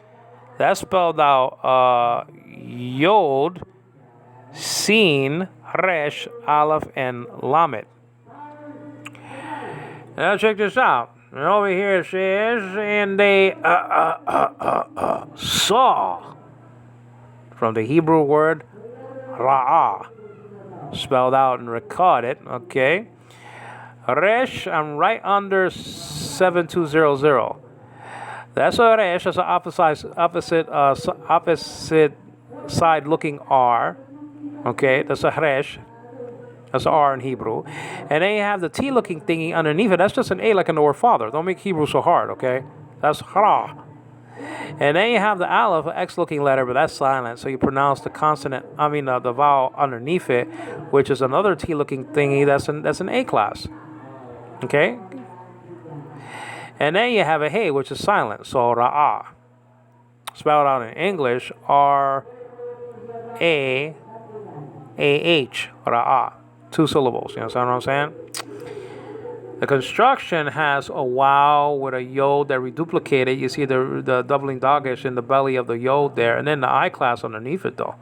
That's spelled out Yod, Sin, Resh, Aleph, and Lamed. Now check this out. And over here it says, and they saw, from the Hebrew word Ra'ah, spelled out and recorded, okay. Resh, I'm right under 7200. That's a resh. That's an opposite side looking R. Okay, that's a resh. That's an R in Hebrew. And then you have the T looking thingy underneath it. That's just an A like in the word father. Don't make Hebrew so hard, okay? That's Ra. And then you have the Aleph, an X looking letter, but that's silent. So you pronounce the consonant, the vowel underneath it, which is another T looking thingy. That's an A class. Okay? And then you have a Hey, which is silent. So Ra'ah. spelled out in English, R-A-A-H, or a. 2 syllables. You understand what I'm saying? The construction has a wow with a yod that reduplicated. You see the doubling dagesh in the belly of the yod there, and then the I class underneath it though.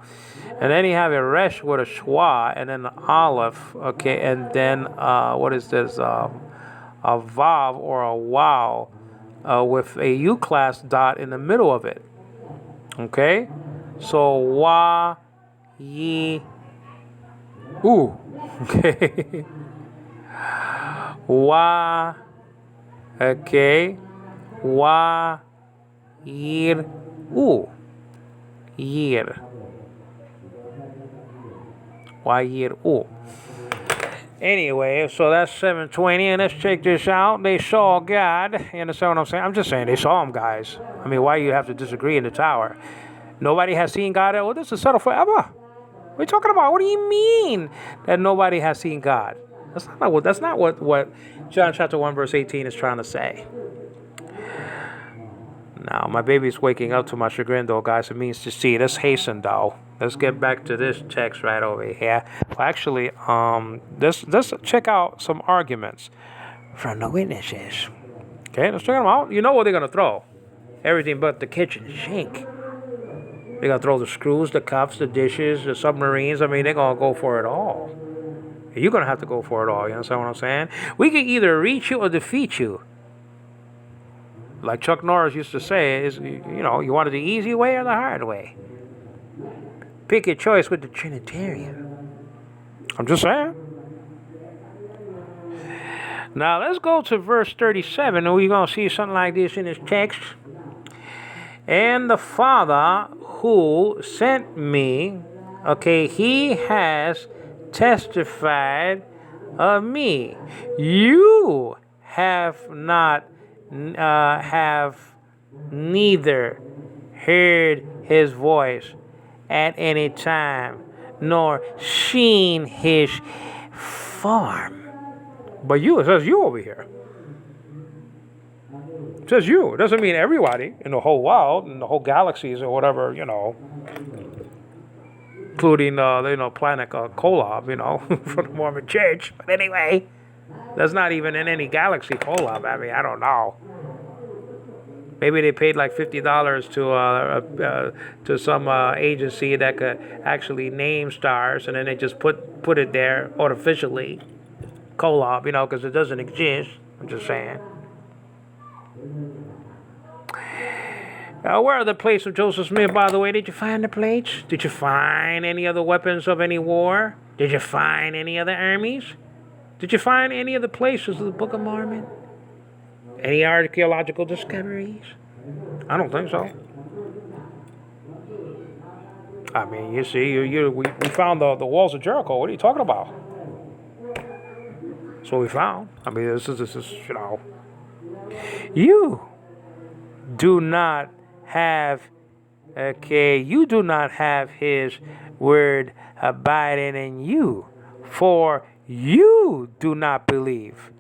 And then you have a resh with a schwa, and then an aleph, okay, and then what is this? A vav or a wow with a U class dot in the middle of it. Okay? So wa, yi, u. Okay? Wa, okay? Wa, yir, u. Yir. Y-U. Anyway, so that's 720, and let's check this out. They saw God. You understand what I'm saying? I'm just saying they saw him, guys. I mean, why you have to disagree in the tower? Nobody has seen God. Oh, this is settled forever. What are you talking about? What do you mean that nobody has seen God? That's not what John chapter 1 verse 18 is trying to say. Now, my baby's waking up to my chagrin, though, guys. It means to see. Let's hasten, though. Let's get back to this text right over here. Well, actually, let's check out some arguments from the witnesses. Okay, let's check them out. You know what they're going to throw. Everything but the kitchen sink. They're going to throw the screws, the cups, the dishes, the submarines. I mean, they're going to go for it all. You're going to have to go for it all. You understand what I'm saying? We can either reach you or defeat you. Like Chuck Norris used to say, you wanted the easy way or the hard way. Pick your choice with the Trinitarian. I'm just saying. Now let's go to verse 37, and we're going to see something like this in this text. And the Father who sent me, okay, he has testified of me. You have not have neither heard his voice at any time, nor seen his form. But you, it says you over here. It says you. It doesn't mean everybody in the whole world, in the whole galaxies or whatever, including, planet Kolob, for the Mormon Church. But anyway, that's not even in any galaxy Kolob. I mean, I don't know. Maybe they paid like $50 to some agency that could actually name stars, and then they just put it there artificially, Kolob, because it doesn't exist. I'm just saying. Where are the plates of Joseph Smith, by the way? Did you find the plates? Did you find any other weapons of any war? Did you find any other armies? Did you find any of the places of the Book of Mormon? Any archaeological discoveries? I don't think so. I mean, you see, we found the walls of Jericho. What are you talking about? That's what we found. I mean, this is you do not have, you do not have his word abiding in you, for you do not believe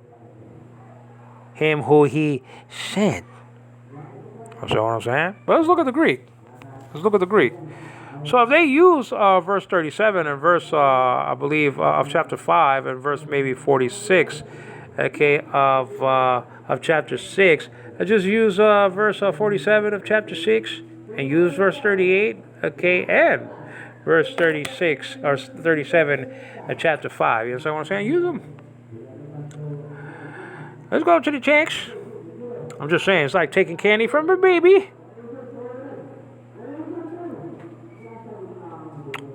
him who he sent. That's what I'm saying. But let's look at the Greek. So if they use verse 37 and verse, I believe, of chapter 5 and verse maybe 46, of chapter 6, I just use verse 47 of chapter 6 and use verse 38, and verse 36 or 37 of chapter 5. You understand what I'm saying? Use them. Let's go to the text. I'm just saying, it's like taking candy from a baby.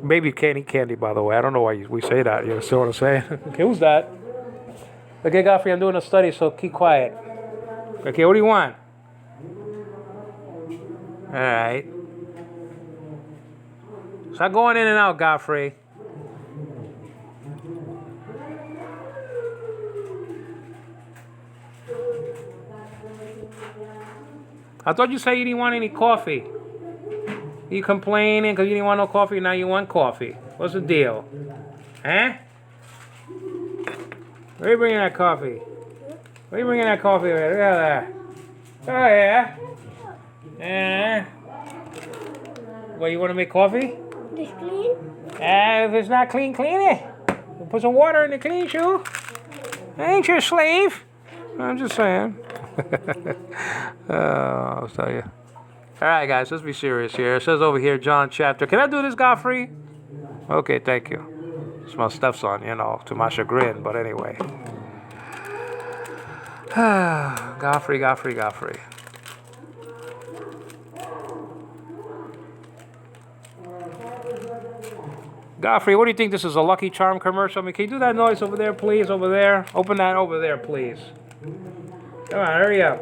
Baby candy, by the way. I don't know why we say that. You understand what I'm saying? Okay, who's that? Okay, Godfrey, I'm doing a study, so keep quiet. Okay, what do you want? All right. Stop going in and out, Godfrey. I thought you said you didn't want any coffee. You complaining because you didn't want no coffee, now you want coffee. What's the deal? Huh? Where are you bringing that coffee? Where are you bringing that coffee with? Look at that. Oh, yeah. Yeah. Well, you want to make coffee? It's clean? If it's not clean, clean it. We'll put some water in the clean shoe. I ain't your slave. I'm just saying. I'll tell you. All right, guys, let's be serious here. It says over here, John chapter. Can I do this, Godfrey? Okay, thank you. It's my stepson, to my chagrin, but anyway. Godfrey. Godfrey, what do you think? This is a Lucky Charm commercial? I mean, can you do that noise over there, please? Over there? Open that over there, please. Come on, hurry up.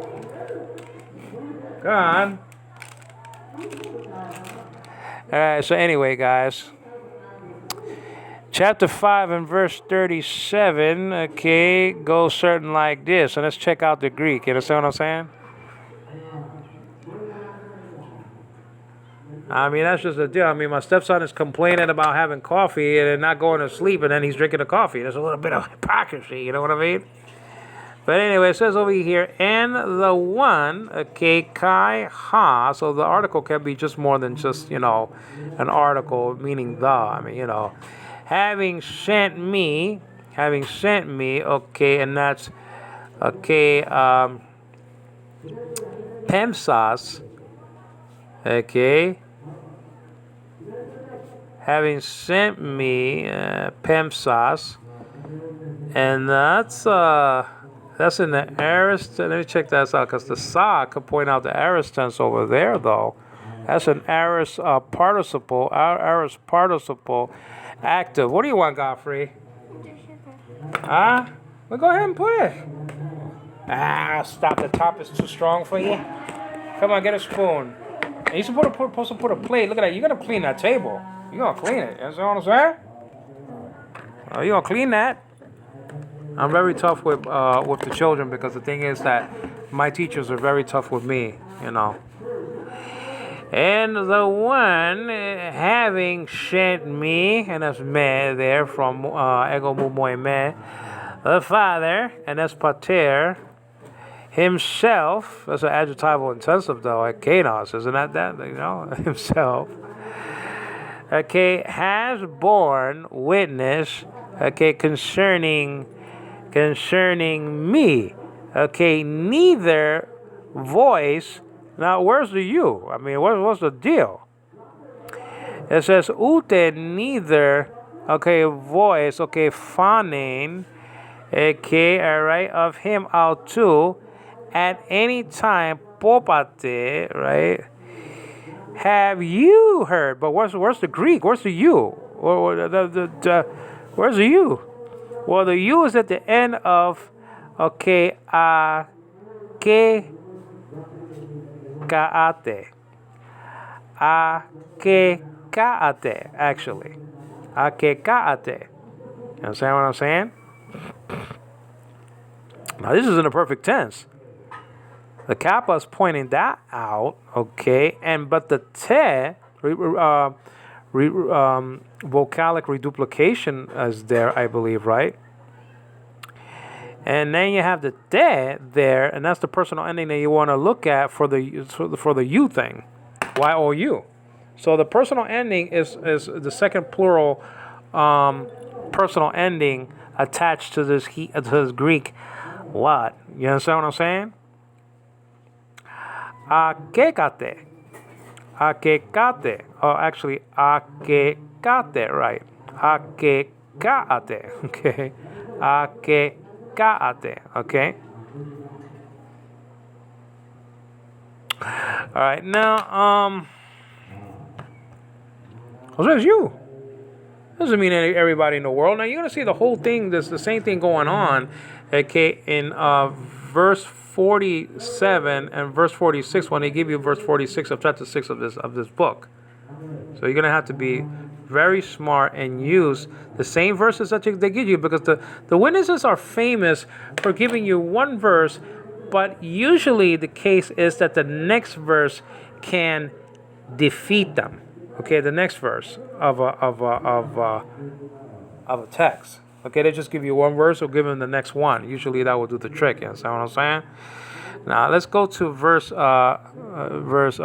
Come on. All right, so anyway, guys. Chapter 5 and verse 37, okay, goes certain like this. And let's check out the Greek. You understand what I'm saying? I mean, that's just the deal. I mean, my stepson is complaining about having coffee and not going to sleep, and then he's drinking the coffee. There's a little bit of hypocrisy, you know what I mean? But anyway, it says over here, and the one, okay, kai ha. So the article can be just more than just, an article meaning the. I mean, having sent me, okay, and that's, okay, pemsas, okay, having sent me, pemsas, and that's in the aorist. Let me check that out, because the sa could point out the aorist tense over there, though. That's an aorist participle, aorist participle active. What do you want, Godfrey? Huh? Well, go ahead and put it. Stop. The top is too strong for you. Come on, get a spoon. And you're supposed to put a plate. Look at that. You're going to clean that table. You're going to clean it. You understand what I'm saying? Oh, you're going to clean that. I'm very tough with the children, because the thing is that my teachers are very tough with me, And the one having sent me, and that's me there from ego mumoy me, the Father, and that's pater, himself, that's an adjectival intensive though, like kanos, isn't that, himself, okay, has borne witness, okay, concerning me, okay, neither voice. Now, where's the you? I mean, what's the deal? It says, ute neither, okay, voice, okay, phonein, okay, all right, of him out too, at any time, popate, right? Have you heard? But where's the Greek? Where's the you? Where's the you? Well, the you is at the end of, okay, que kaate. Ake kaate, actually. Ake kaate. You understand what I'm saying? Now, this is in the perfect tense. The kappa is pointing that out, okay, but the te, vocalic reduplication is there, I believe, right? And then you have the te there, and that's the personal ending that you want to look at for the you thing, y-o-u. So the personal ending is the second plural personal ending attached to this Greek what? You understand what I'm saying? Akekate. Akekate. Oh, actually, akekate, right. Akekate. Okay. Akekate. Okay. All right. Now, what's you? Doesn't mean everybody in the world. Now, you're going to see the whole thing, there's the same thing going on, okay, in verse 47 and verse 46 when they give you verse 46 of chapter 6 of this book. So you're going to have to be very smart and use the same verses that they give you, because the witnesses are famous for giving you one verse, but usually the case is that the next verse can defeat them. Okay, the next verse of a text. Okay, they just give you one verse or give them the next one. Usually that will do the trick. You understand what I'm saying? Now let's go to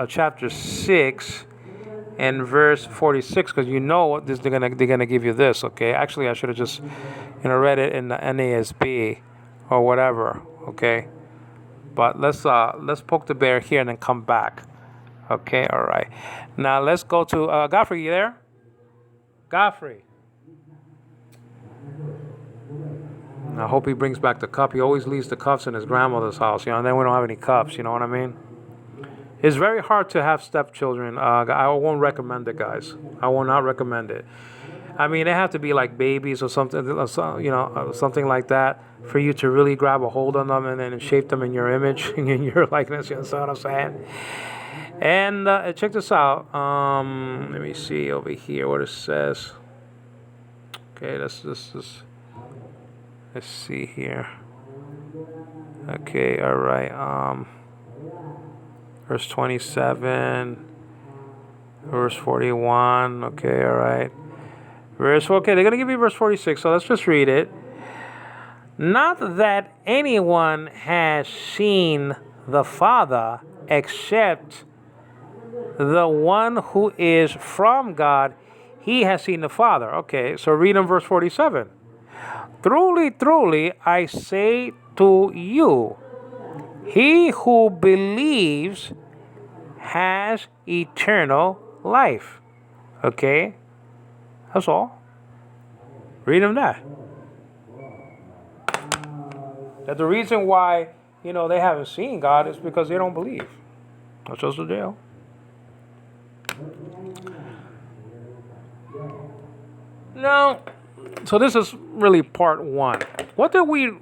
chapter 6 in verse 46, because you know this, they're gonna give you this. Okay, actually I should have just read it in the NASB or whatever. Okay, but let's poke the bear here and then come back. Okay, all right. Now let's go to Godfrey. You there? Godfrey. I hope he brings back the cup. He always leaves the cups in his grandmother's house, and then we don't have any cups. You know what I mean? It's very hard to have stepchildren. I won't recommend it, guys. I will not recommend it. I mean, they have to be like babies or something, something like that, for you to really grab a hold on them and then shape them in your image, in your likeness. You know what I'm saying? And check this out. Let me see over here what it says. Okay, let's see here. Okay, all right. Verse 27, verse 41. Okay, all right. Okay, they're gonna give you verse 46. So let's just read it. Not that anyone has seen the Father except the one who is from God. He has seen the Father. Okay, so read in verse 47. Truly, truly, I say to you, he who believes has eternal life. Okay? That's all. Read them that. That the reason why, they haven't seen God is because they don't believe. That's just the deal. Now, so this is really part one. What did we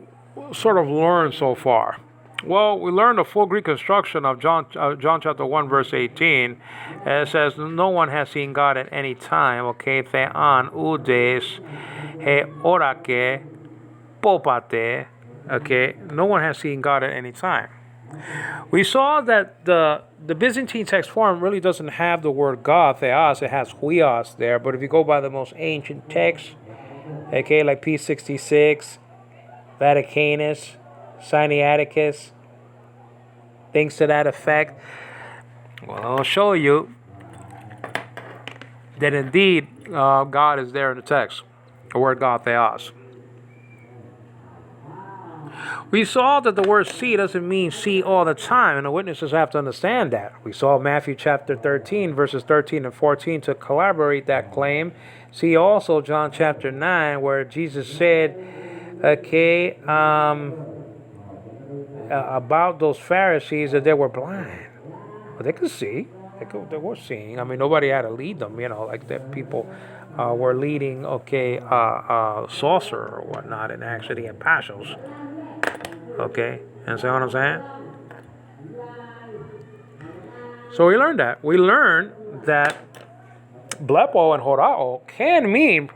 sort of learn so far? Well, we learned the full Greek construction of John chapter 1, verse 18. It says, no one has seen God at any time. Okay, thean, udes, he orake, popate. Okay, no one has seen God at any time. We saw that the Byzantine text form really doesn't have the word God, theos. It has huios there. But if you go by the most ancient text, okay, like P66, Vaticanus, Sinaiticus, things to that effect, well, I'll show you that indeed God is there in the text, the word God, theos. We saw that the word see doesn't mean see all the time, and the witnesses have to understand that. We saw Matthew chapter 13, verses 13 and 14 to corroborate that claim. See also John chapter 9, where Jesus said, okay, about those Pharisees that they were blind. But they could see. They were seeing. I mean, nobody had to lead them, like that people were leading, sorcerer or whatnot, and actually the apostles. Okay, and see what I'm saying? So we learned that. We learned that blepo and horao can mean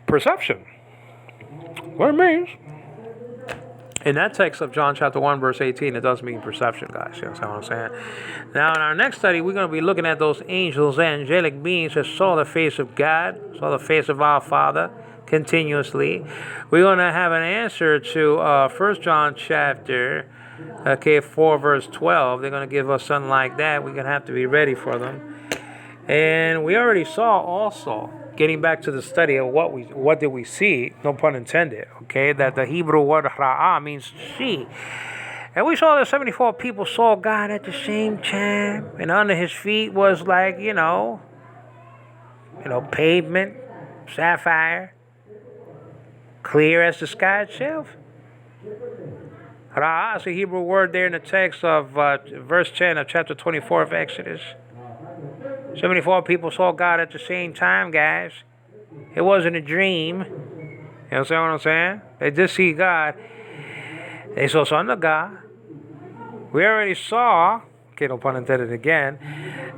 perception. What it means. In that text of John chapter 1, verse 18, it does mean perception, guys. You know what I'm saying? Now, in our next study, we're going to be looking at those angels, angelic beings that saw the face of God, saw the face of our Father continuously. We're going to have an answer to 1 John chapter 4, verse 12. They're going to give us something like that. We're going to have to be ready for them. And we already saw also, getting back to the study of what did we see, no pun intended, okay, that the Hebrew word ra'ah means see. And we saw that 74 people saw God at the same time, and under his feet was like, pavement, sapphire, clear as the sky itself. Ra'ah is a Hebrew word there in the text of verse 10 of chapter 24 of Exodus. 74 people saw God at the same time, guys. It wasn't a dream. You understand what I'm saying? They did see God. They saw Son of God. We already saw, okay, no pun intended again,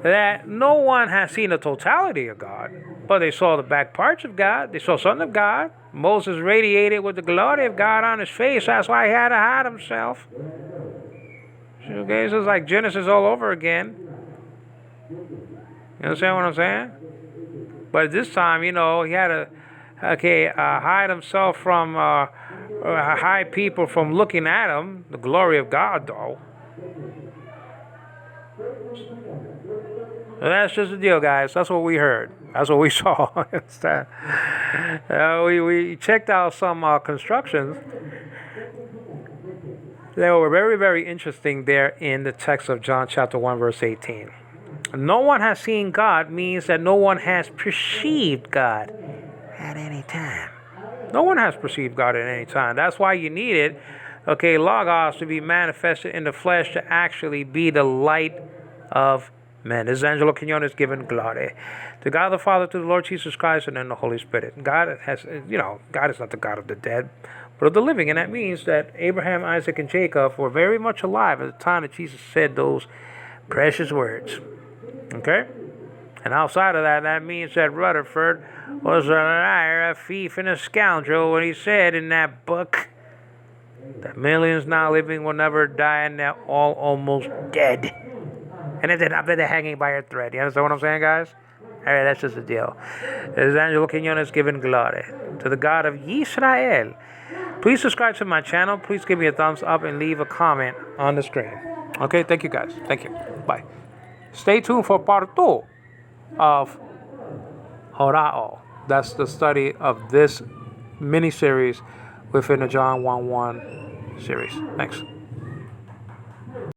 that no one has seen the totality of God, but they saw the back parts of God. They saw Son of God. Moses radiated with the glory of God on his face. That's why he had to hide himself. Okay, so it's like Genesis all over again. You understand what I'm saying? But this time, he had to, hide himself from, hide people from looking at him. The glory of God, though. So that's just the deal, guys. That's what we heard. That's what we saw. We checked out some constructions. They were very, very interesting there in the text of John chapter 1, verse 18. No one has seen God means that no one has perceived God at any time. No one has perceived God at any time. That's why you needed, Logos to be manifested in the flesh to actually be the light of men. This is Angelo Quinones giving glory to God the Father, to the Lord Jesus Christ, and then the Holy Spirit. God is not the God of the dead, but of the living. And that means that Abraham, Isaac, and Jacob were very much alive at the time that Jesus said those precious words. Okay? And outside of that, that means that Rutherford was a liar, a thief, and a scoundrel when he said in that book that millions now living will never die and they're all almost dead. And if they're not, they're hanging by a thread. You understand what I'm saying, guys? All right, that's just the deal. This is Angelo Quinones giving glory to the God of Israel. Please subscribe to my channel. Please give me a thumbs up and leave a comment on the screen. Okay, thank you, guys. Thank you. Bye. Stay tuned for part 2 of Horao. That's the study of this mini-series within the John 1:1 series. Thanks.